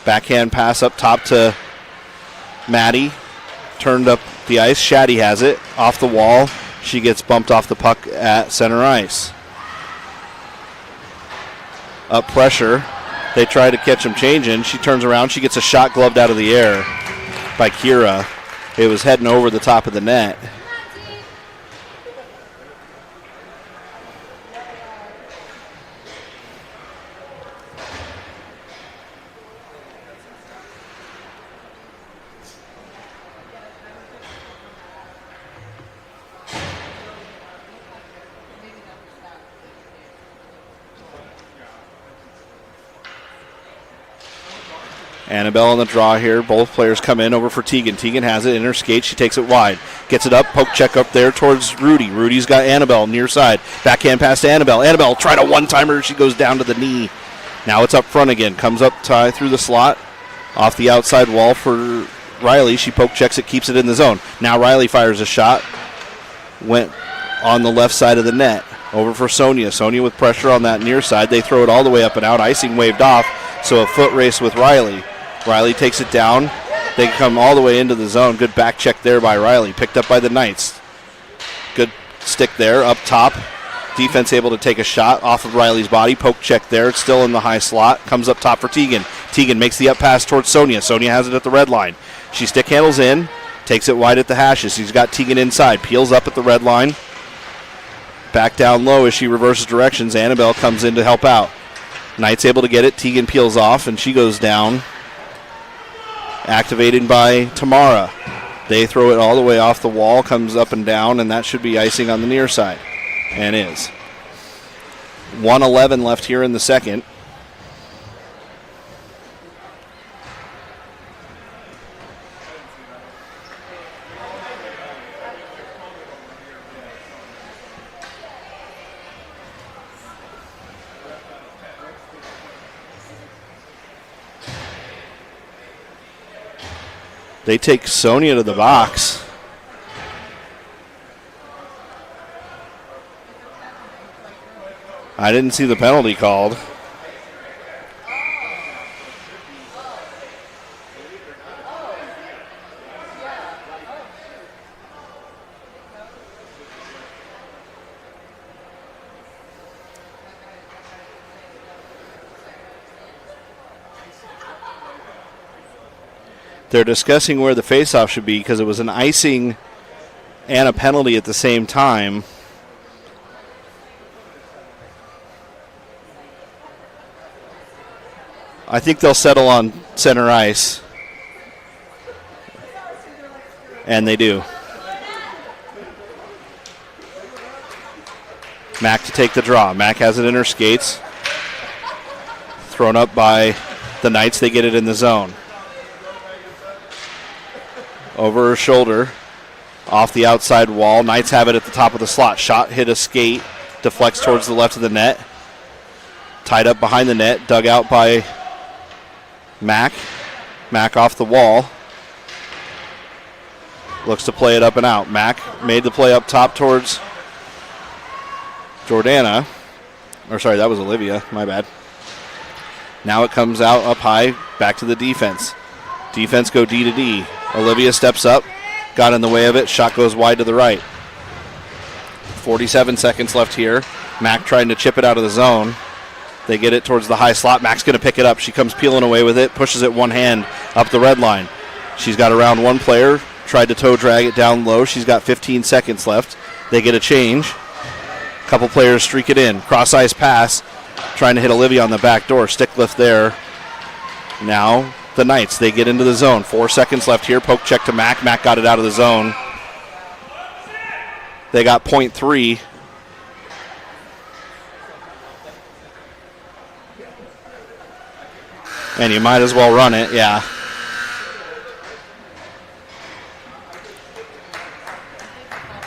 Backhand pass up top to Maddie. Turned up the ice. Shaddy has it. Off the wall. She gets bumped off the puck at center ice. Up pressure. They try to catch him changing. She turns around. She gets a shot gloved out of the air by Kira. It was heading over the top of the net. Annabelle on the draw here. Both players come in over for Tegan. Tegan has it in her skate. She takes it wide. Gets it up. Poke check up there towards Rudy. Rudy's got Annabelle near side. Backhand pass to Annabelle. Annabelle tried a one-timer. She goes down to the knee. Now it's up front again. Comes up tie through the slot. Off the outside wall for Riley. She poke checks it. Keeps it in the zone. Now Riley fires a shot. Went on the left side of the net. Over for Sonia. Sonia with pressure on that near side. They throw it all the way up and out. Icing waved off. So a foot race with Riley. Riley takes it down. They come all the way into the zone. Good back check there by Riley. Picked up by the Knights. Good stick there up top. Defense able to take a shot off of Riley's body. Poke check there. It's still in the high slot. Comes up top for Tegan. Tegan makes the up pass towards Sonia. Sonia has it at the red line. She stick handles in. Takes it wide at the hashes. She's got Tegan inside. Peels up at the red line. Back down low as she reverses directions. Annabelle comes in to help out. Knight's able to get it. Tegan peels off, and she goes down. Activated by Tamara. They throw it all the way off the wall, comes up and down, and that should be icing on the near side. And is. 1:11 left here in the second. They take Sonia to the box. I didn't see the penalty called. They're discussing where the faceoff should be because it was an icing and a penalty at the same time. I think they'll settle on center ice. And they do. Mack to take the draw. Mack has it in her skates. Thrown up by the Knights. They get it in the zone. Over her shoulder. Off the outside wall. Knights have it at the top of the slot. Shot hit a skate. Deflects towards the left of the net. Tied up behind the net. Dug out by Mack. Mack off the wall. Looks to play it up and out. Mack made the play up top towards Jordana. Or sorry, that was Olivia. My bad. Now it comes out up high. Back to the defense. Defense go D to D. Olivia steps up. Got in the way of it. Shot goes wide to the right. 47 seconds left here. Mack trying to chip it out of the zone. They get it towards the high slot. Mack's going to pick it up. She comes peeling away with it. Pushes it one hand up the red line. She's got around one player. Tried to toe drag it down low. She's got 15 seconds left. They get a change. Couple players streak it in. Cross ice pass. Trying to hit Olivia on the back door. Stick lift there. Now the Knights. They get into the zone. 4 seconds left here. Poke check to Mack. Mack got it out of the zone. They got .3. And you might as well run it, yeah.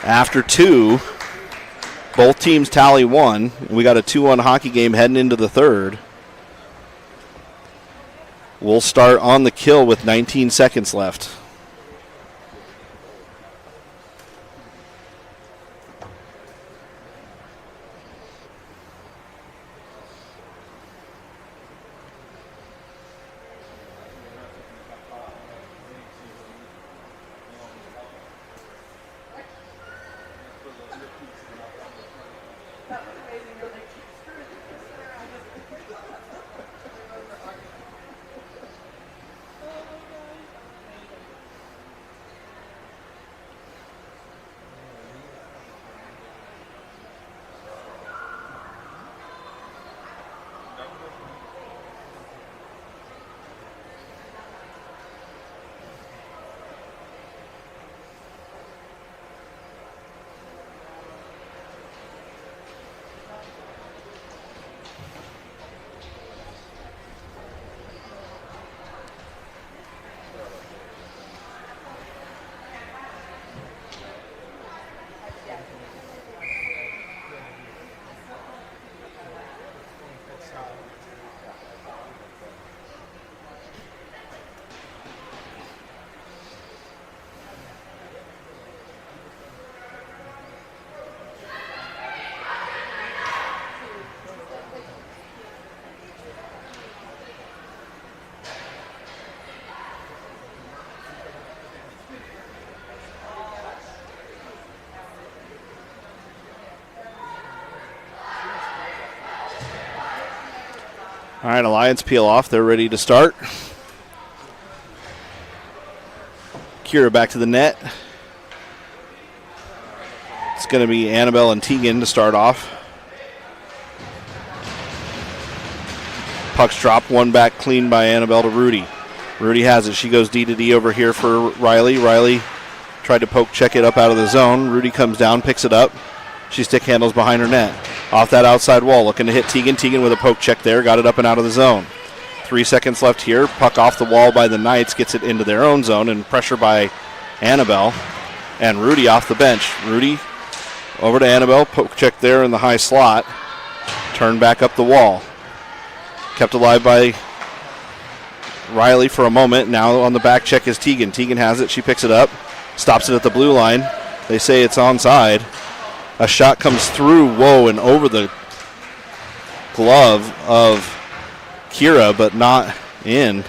After 2, both teams tally 1. We got a 2-1 hockey game heading into the third. We'll start on the kill with 19 seconds left. All right, Alliance peel off. They're ready to start. Kira back to the net. It's going to be Annabelle and Tegan to start off. Puck's dropped, one back clean by Annabelle to Rudy. Rudy has it. She goes D to D over here for Riley. Riley tried to poke check it up out of the zone. Rudy comes down, picks it up. She stick handles behind her net. Off that outside wall, looking to hit Tegan. Tegan with a poke check there, got it up and out of the zone. 3 seconds left here. Puck off the wall by the Knights, gets it into their own zone, and pressure by Annabelle. And Rudy off the bench. Rudy over to Annabelle, poke check there in the high slot. Turn back up the wall. Kept alive by Riley for a moment. Now on the back check is Tegan. Tegan has it. She picks it up. Stops it at the blue line. They say it's onside. A shot comes through, and over the glove of Kira, but not in.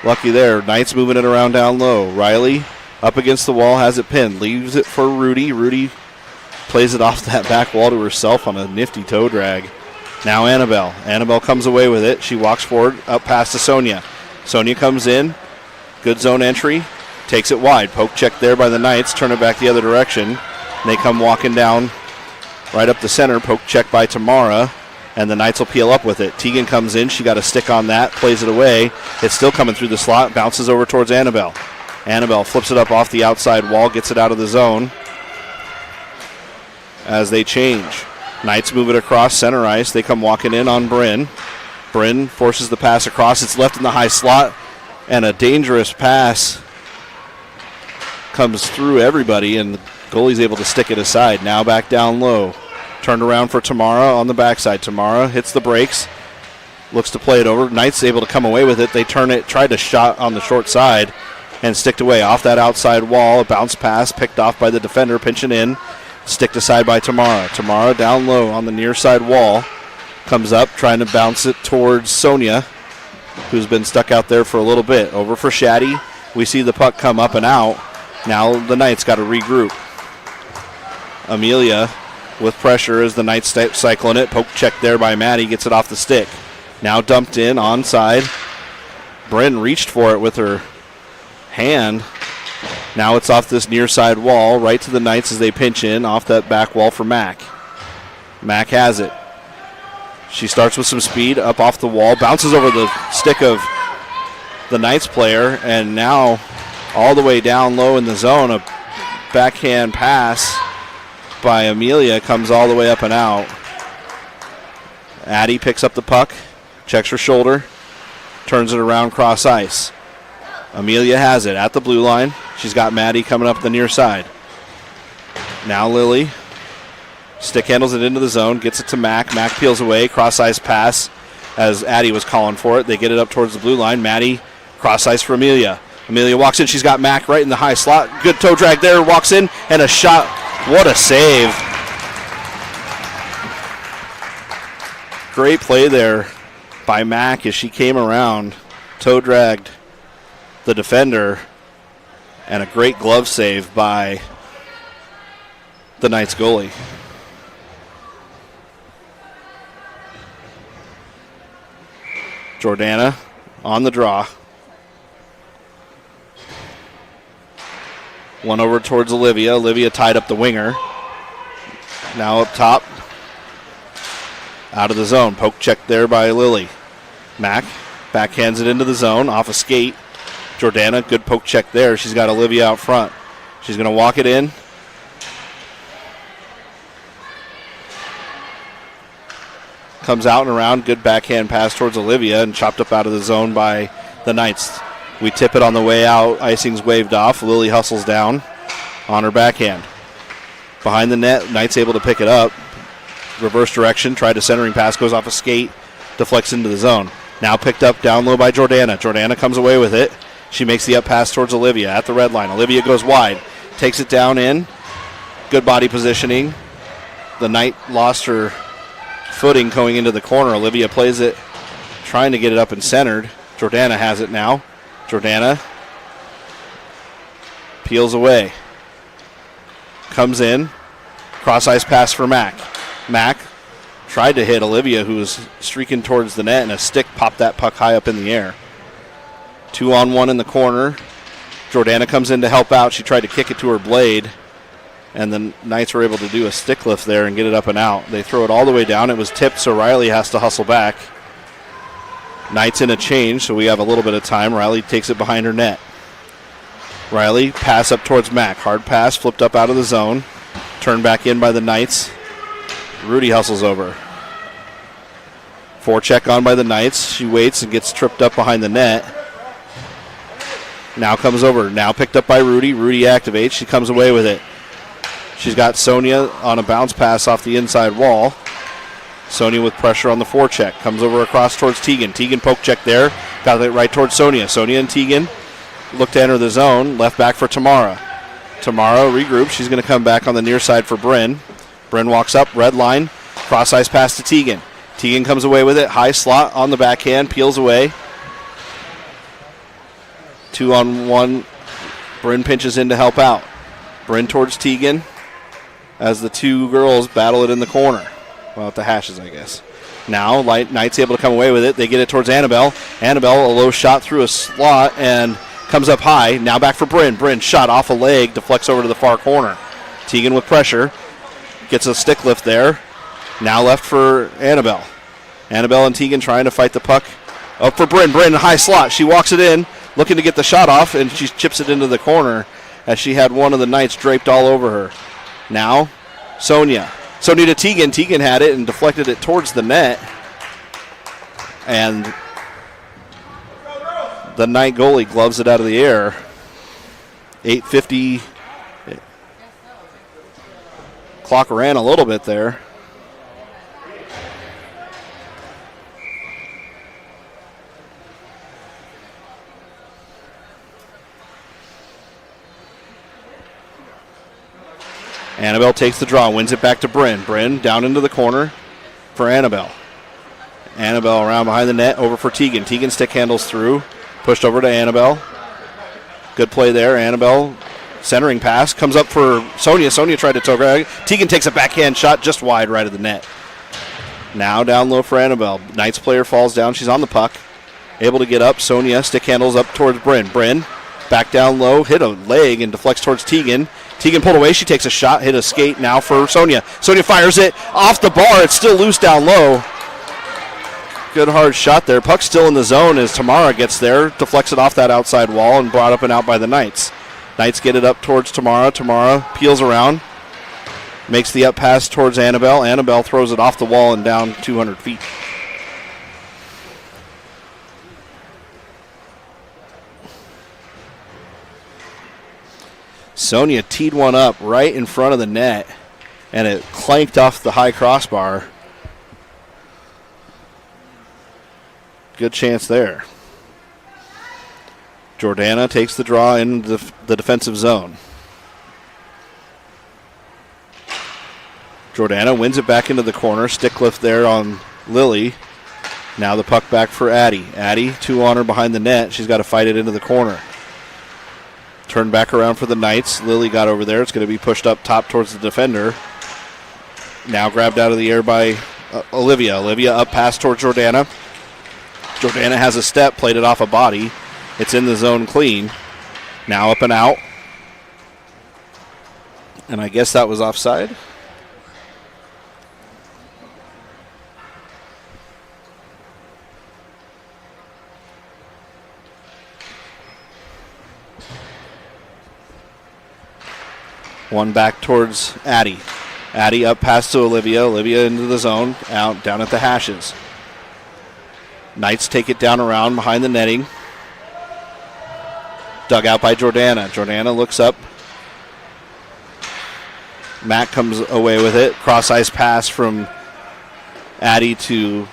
Lucky there. Knights moving it around down low. Riley up against the wall, has it pinned. Leaves it for Rudy. Rudy plays it off that back wall to herself on a nifty toe drag. Now Annabelle. Annabelle comes away with it. She walks forward, up past to Sonia. Sonia comes in. Good zone entry. Takes it wide. Poke check there by the Knights. Turn it back the other direction. They come walking down right up the center. Poke check by Tamara. And the Knights will peel up with it. Tegan comes in. She got a stick on that. Plays it away. It's still coming through the slot. Bounces over towards Annabelle. Annabelle flips it up off the outside wall. Gets it out of the zone. As they change. Knights move it across center ice. They come walking in on Bryn. Bryn forces the pass across. It's left in the high slot. And a dangerous pass comes through everybody, and the goalie's able to stick it aside. Now back down low. Turned around for Tamara on the backside. Tamara hits the brakes. Looks to play it over. Knights able to come away with it. They turn it, tried to shot on the short side, and sticked away. Off that outside wall, a bounce pass picked off by the defender, pinching in. Sticked aside by Tamara. Tamara down low on the near side wall. Comes up, trying to bounce it towards Sonia, who's been stuck out there for a little bit. Over for Shaddy. We see the puck come up and out. Now the Knights got to regroup. Amelia with pressure as the Knights cycling it. Poke check there by Maddie. Gets it off the stick. Now dumped in, onside. Bryn reached for it with her hand. Now it's off this near side wall, right to the Knights as they pinch in, off that back wall for Mack. Mack has it. She starts with some speed, up off the wall, bounces over the stick of the Knights player, and now all the way down low in the zone, a backhand pass by Amelia comes all the way up and out. Addie picks up the puck, checks her shoulder, turns it around cross ice. Amelia has it at the blue line. She's got Maddie coming up the near side. Now Lily stick handles it into the zone, gets it to Mack. Mack peels away, cross ice pass as Addie was calling for it. They get it up towards the blue line. Maddie cross ice for Amelia. Amelia walks in. She's got Mack right in the high slot. Good toe drag there. Walks in and a shot. What a save. Great play there by Mack as she came around, toe dragged the defender, and a great glove save by the Knights goalie. Jordana on the draw. One over towards Olivia. Olivia tied up the winger. Now up top. Out of the zone. Poke check there by Lily. Mack backhands it into the zone off a skate. Jordana, good poke check there. She's got Olivia out front. She's going to walk it in. Comes out and around. Good backhand pass towards Olivia and chopped up out of the zone by the Knights. We tip it on the way out. Icing's waved off. Lily hustles down on her backhand. Behind the net, Knights able to pick it up. Reverse direction. Tried a centering pass. Goes off a skate. Deflects into the zone. Now picked up down low by Jordana. Jordana comes away with it. She makes the up pass towards Olivia at the red line. Olivia goes wide. Takes it down in. Good body positioning. The Knight lost her footing going into the corner. Olivia plays it, trying to get it up and centered. Jordana has it now. Jordana peels away. Comes in. Cross ice pass for Mack. Mack tried to hit Olivia, who was streaking towards the net, and a stick popped that puck high up in the air. 2-on-1 in the corner. Jordana comes in to help out. She tried to kick it to her blade, and the Knights were able to do a stick lift there and get it up and out. They throw it all the way down. It was tipped, so Riley has to hustle back. Knights in a change, so we have a little bit of time. Riley takes it behind her net. Riley, pass up towards Mack. Hard pass, flipped up out of the zone. Turned back in by the Knights. Rudy hustles over. Forecheck on by the Knights. She waits and gets tripped up behind the net. Now comes over. Now picked up by Rudy. Rudy activates. She comes away with it. She's got Sonia on a bounce pass off the inside wall. Sonia with pressure on the forecheck. Comes over across towards Tegan. Tegan poke check there. Got it right towards Sonia. Sonia and Tegan look to enter the zone. Left back for Tamara. Tamara regroups. She's going to come back on the near side for Bryn. Bryn walks up. Red line. Cross ice pass to Tegan. Tegan comes away with it. High slot on the backhand. Peels away. 2-on-1. Bryn pinches in to help out. Bryn towards Tegan as the two girls battle it in the corner. Well, at the hashes, I guess. Now, Knight's able to come away with it. They get it towards Annabelle. Annabelle, a low shot through a slot and comes up high. Now back for Bryn. Bryn shot off a leg, deflects over to the far corner. Tegan with pressure. Gets a stick lift there. Now left for Annabelle. Annabelle and Tegan trying to fight the puck. Up for Bryn. Bryn, high slot. She walks it in, looking to get the shot off, and she chips it into the corner as she had one of the Knights draped all over her. Now, Sonia. Sonia to Tegan. Tegan had it and deflected it towards the net. And the Knight goalie gloves it out of the air. 8:50. Clock ran a little bit there. Annabelle takes the draw, wins it back to Bryn. Bryn down into the corner for Annabelle. Annabelle around behind the net, over for Tegan. Tegan stick handles through, pushed over to Annabelle. Good play there. Annabelle centering pass, comes up for Sonia. Sonia tried to toke her. Tegan takes a backhand shot just wide right of the net. Now down low for Annabelle. Knights player falls down. She's on the puck. Able to get up. Sonia stick handles up towards Bryn. Bryn back down low, hit a leg and deflects towards Tegan. Tegan pulled away. She takes a shot, hit a skate now for Sonia. Sonia fires it off the bar. It's still loose down low. Good hard shot there. Puck's still in the zone as Tamara gets there, deflects it off that outside wall and brought up and out by the Knights. Knights get it up towards Tamara. Tamara peels around, makes the up pass towards Annabelle. Annabelle throws it off the wall and down 200 feet. Sonia teed one up right in front of the net, and it clanked off the high crossbar. Good chance there. Jordana takes the draw in the defensive zone. Jordana wins it back into the corner. Stick lift there on Lily. Now the puck back for Addie. Addie, two on her behind the net. She's got to fight it into the corner. Turn back around for the Knights. Lily got over there. It's going to be pushed up top towards the defender. Now grabbed out of the air by Olivia. Olivia up pass towards Jordana. Jordana has a step, played it off a body. It's in the zone clean. Now up and out. And I guess that was offside. One back towards Addie. Addie up pass to Olivia. Olivia into the zone. Out down at the hashes. Knights take it down around behind the netting. Dug out by Jordana. Jordana looks up. Matt comes away with it. Cross ice pass from Addie to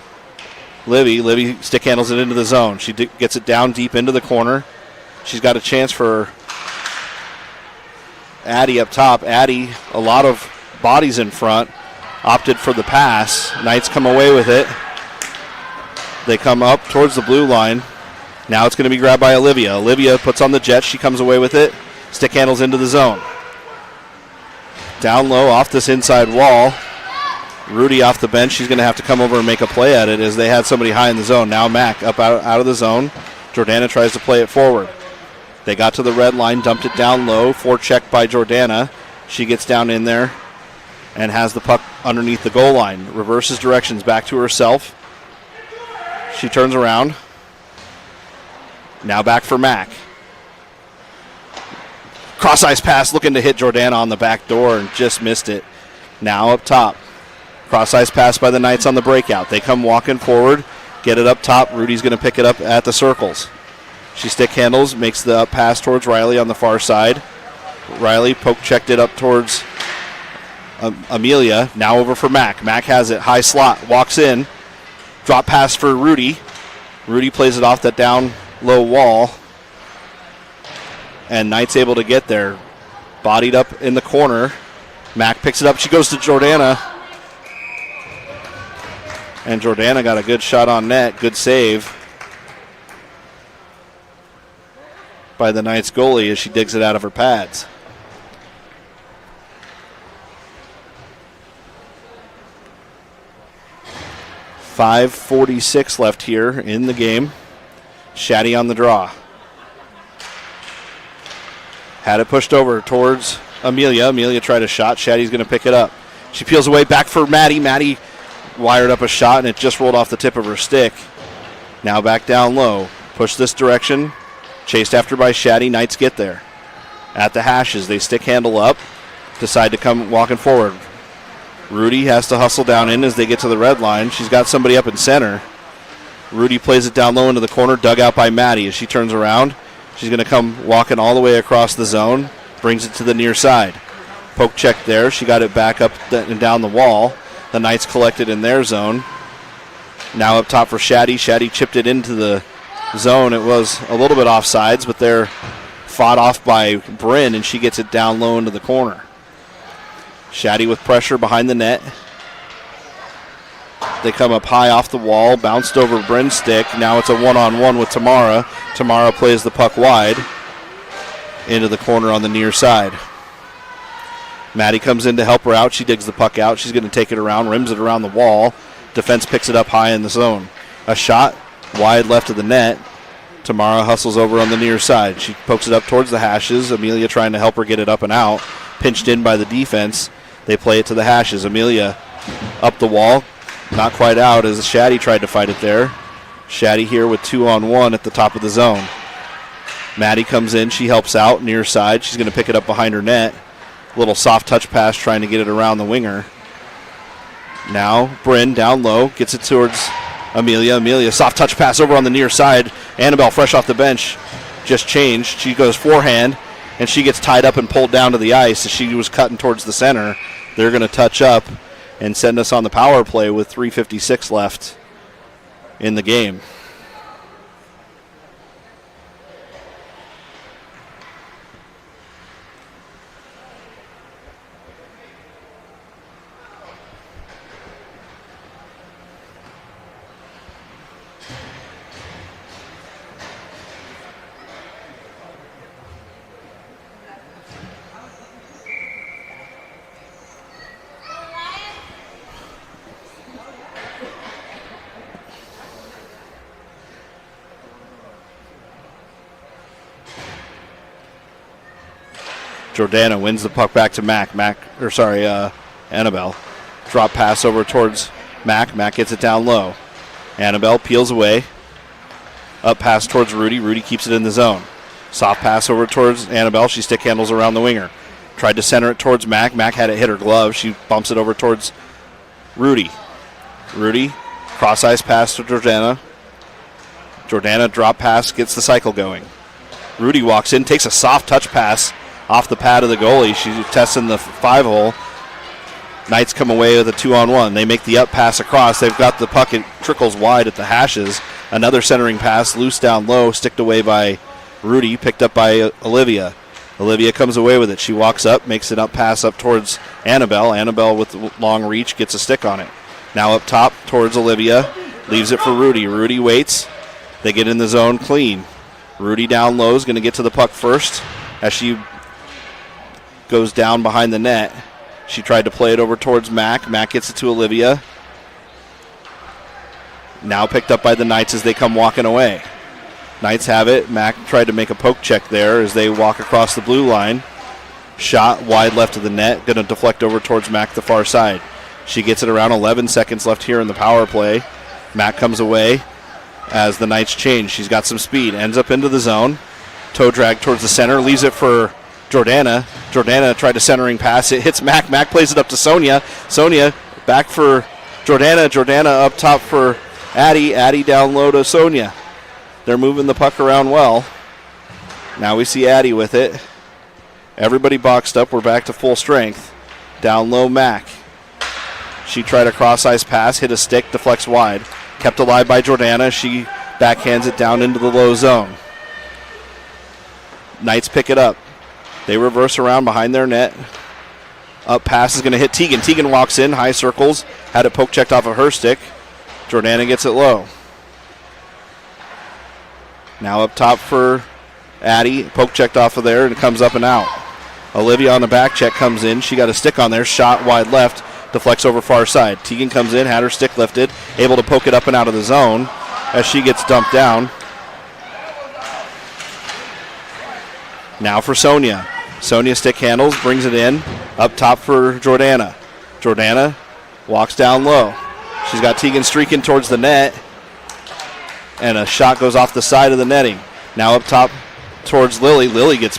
Livy. Livy stick handles it into the zone. She gets it down deep into the corner. She's got a chance for Addie up top. Addie, a lot of bodies in front, opted for the pass. Knights come away with it. They come up towards the blue line. Now it's going to be grabbed by Olivia. Olivia puts on the jet. She comes away with it. Stick handles into the zone. Down low off this inside wall. Rudy off the bench. She's going to have to come over and make a play at it as they had somebody high in the zone. Now Mack up out of the zone. Jordana tries to play it forward. They got to the red line, dumped it down low. Forecheck by Jordana. She gets down in there and has the puck underneath the goal line. Reverses directions back to herself. She turns around. Now back for Mack. Cross-ice pass looking to hit Jordana on the back door and just missed it. Now up top. Cross-ice pass by the Knights on the breakout. They come walking forward, get it up top. Rudy's going to pick it up at the circles. She stick handles, makes the up pass towards Riley on the far side. Riley poke-checked it up towards Amelia. Now over for Mack. Mack has it, high slot, walks in. Drop pass for Rudy. Rudy plays it off that down low wall. And Knight's able to get there. Bodied up in the corner. Mack picks it up. She goes to Jordana. And Jordana got a good shot on net. Good save by the Knights goalie as she digs it out of her pads. .5:46 left here in the game. Shaddy on the draw. Had it pushed over towards Amelia. Amelia tried a shot. Shaddy's going to pick it up. She peels away back for Maddie. Maddie wired up a shot, and it just rolled off the tip of her stick. Now back down low. Push this direction. Chased after by Shaddy. Knights get there. At the hashes, they stick handle up. Decide to come walking forward. Rudy has to hustle down in as they get to the red line. She's got somebody up in center. Rudy plays it down low into the corner, dug out by Maddie. As she turns around, she's going to come walking all the way across the zone. Brings it to the near side. Poke check there. She got it back up and down the wall. The Knights collected in their zone. Now up top for Shaddy. Shaddy chipped it into the zone. It was a little bit offsides, but they're fought off by Bryn, and she gets it down low into the corner. Shaddy with pressure behind the net. They come up high off the wall, bounced over Bryn's stick. Now it's a one-on-one with Tamara. Tamara plays the puck wide into the corner on the near side. Maddie comes in to help her out. She digs the puck out. She's going to take it around, rims it around the wall. Defense picks it up high in the zone. A shot wide left of the net. Tamara hustles over on the near side. She pokes it up towards the hashes. Amelia trying to help her get it up and out. Pinched in by the defense. They play it to the hashes. Amelia up the wall. Not quite out as Shaddy tried to fight it there. Shaddy here with 2-on-1 at the top of the zone. Maddie comes in. She helps out near side. She's going to pick it up behind her net. Little soft touch pass trying to get it around the winger. Now Bryn down low. Gets it towards Amelia. Amelia soft touch pass over on the near side. Annabelle fresh off the bench. Just changed. She goes forehand. And she gets tied up and pulled down to the ice as she was cutting towards the center. They're going to touch up and send us on the power play with 3:56 left in the game. Jordana wins the puck back to Annabelle. Drop pass over towards Mack. Mack gets it down low. Annabelle peels away. Up pass towards Rudy. Rudy keeps it in the zone. Soft pass over towards Annabelle. She stick handles around the winger. Tried to center it towards Mack. Mack had it hit her glove. She bumps it over towards Rudy. Rudy, cross ice pass to Jordana. Jordana drop pass, gets the cycle going. Rudy walks in, takes a soft touch pass off the pad of the goalie. She's testing the 5-hole. Knights come away with a 2-on-1. They make the up pass across. They've got the puck. It trickles wide at the hashes. Another centering pass, loose down low, sticked away by Rudy, picked up by Olivia. Olivia comes away with it. She walks up, makes an up pass up towards Annabelle. Annabelle with long reach gets a stick on it. Now up top towards Olivia. Leaves it for Rudy. Rudy waits. They get in the zone clean. Rudy down low is going to get to the puck first as she goes down behind the net. She tried to play it over towards Mac. Mac gets it to Olivia. Now picked up by the Knights as they come walking away. Knights have it. Mac tried to make a poke check there as they walk across the blue line. Shot wide left of the net. Going to deflect over towards Mac the far side. She gets it around 11 seconds left here in the power play. Mac comes away as the Knights change. She's got some speed. Ends up into the zone. Toe drag towards the center. Leaves it for Jordana. Jordana tried a centering pass. It hits Mac. Mac plays it up to Sonia. Sonia back for Jordana. Jordana up top for Addie. Addie down low to Sonia. They're moving the puck around well. Now we see Addie with it. Everybody boxed up. We're back to full strength. Down low, Mac. She tried a cross-ice pass, hit a stick, deflects wide. Kept alive by Jordana. She backhands it down into the low zone. Knights pick it up. They reverse around behind their net. Up pass is going to hit Tegan. Tegan walks in, high circles. Had it poke checked off of her stick. Jordana gets it low. Now up top for Addie. Poke checked off of there and it comes up and out. Olivia on the back check comes in. She got a stick on there. Shot wide left. Deflects over far side. Tegan comes in. Had her stick lifted. Able to poke it up and out of the zone as she gets dumped down. Now for Sonia. Sonia stick handles. Brings it in. Up top for Jordana. Jordana walks down low. She's got Tegan streaking towards the net. And a shot goes off the side of the netting. Now up top towards Lily. Lily gets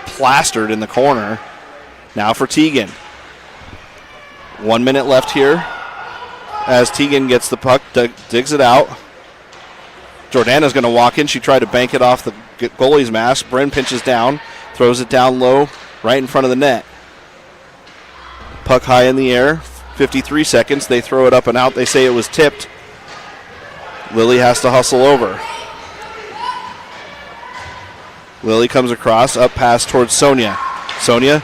plastered in the corner. Now for Tegan. 1 minute left here as Tegan gets the puck, digs it out. Jordana's going to walk in. She tried to bank it off the goalie's mask. Bryn pinches down, throws it down low, right in front of the net. Puck high in the air, 53 seconds. They throw it up and out. They say it was tipped. Lily has to hustle over. Lily comes across, up pass towards Sonia. Sonia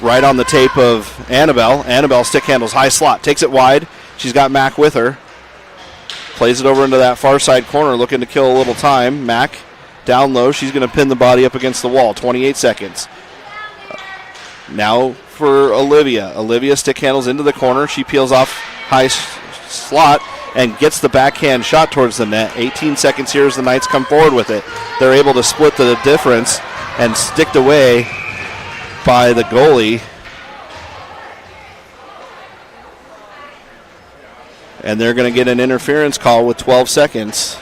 right on the tape of Annabelle. Annabelle stick handles, high slot, takes it wide. She's got Mac with her. Plays it over into that far side corner, looking to kill a little time. Mac down low. She's going to pin the body up against the wall. 28 seconds. Now for Olivia. Olivia stick handles into the corner. She peels off high slot and gets the backhand shot towards the net. 18 seconds here as the Knights come forward with it. They're able to split the difference and sticked away by the goalie. And they're going to get an interference call with 12 seconds.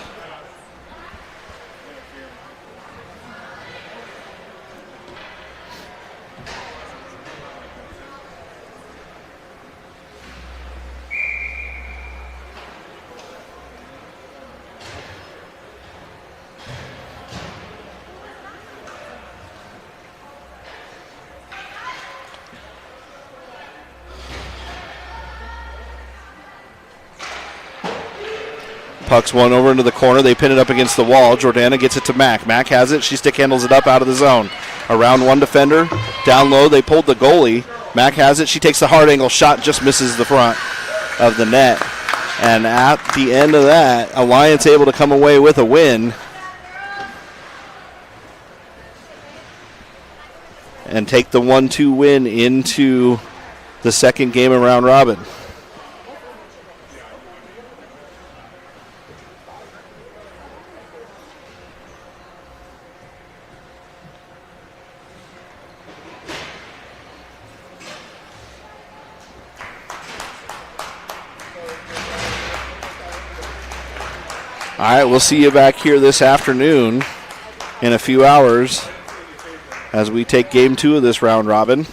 Puck's one over into the corner. They pin it up against the wall. Jordana gets it to Mac. Mac has it. She stick handles it up out of the zone. Around one defender. Down low, they pulled the goalie. Mac has it. She takes the hard angle shot, just misses the front of the net. And at the end of that, Alliance able to come away with a win. And take the 1-2 win into the second game of round robin. All right, we'll see you back here this afternoon in a few hours as we take game 2 of this round robin.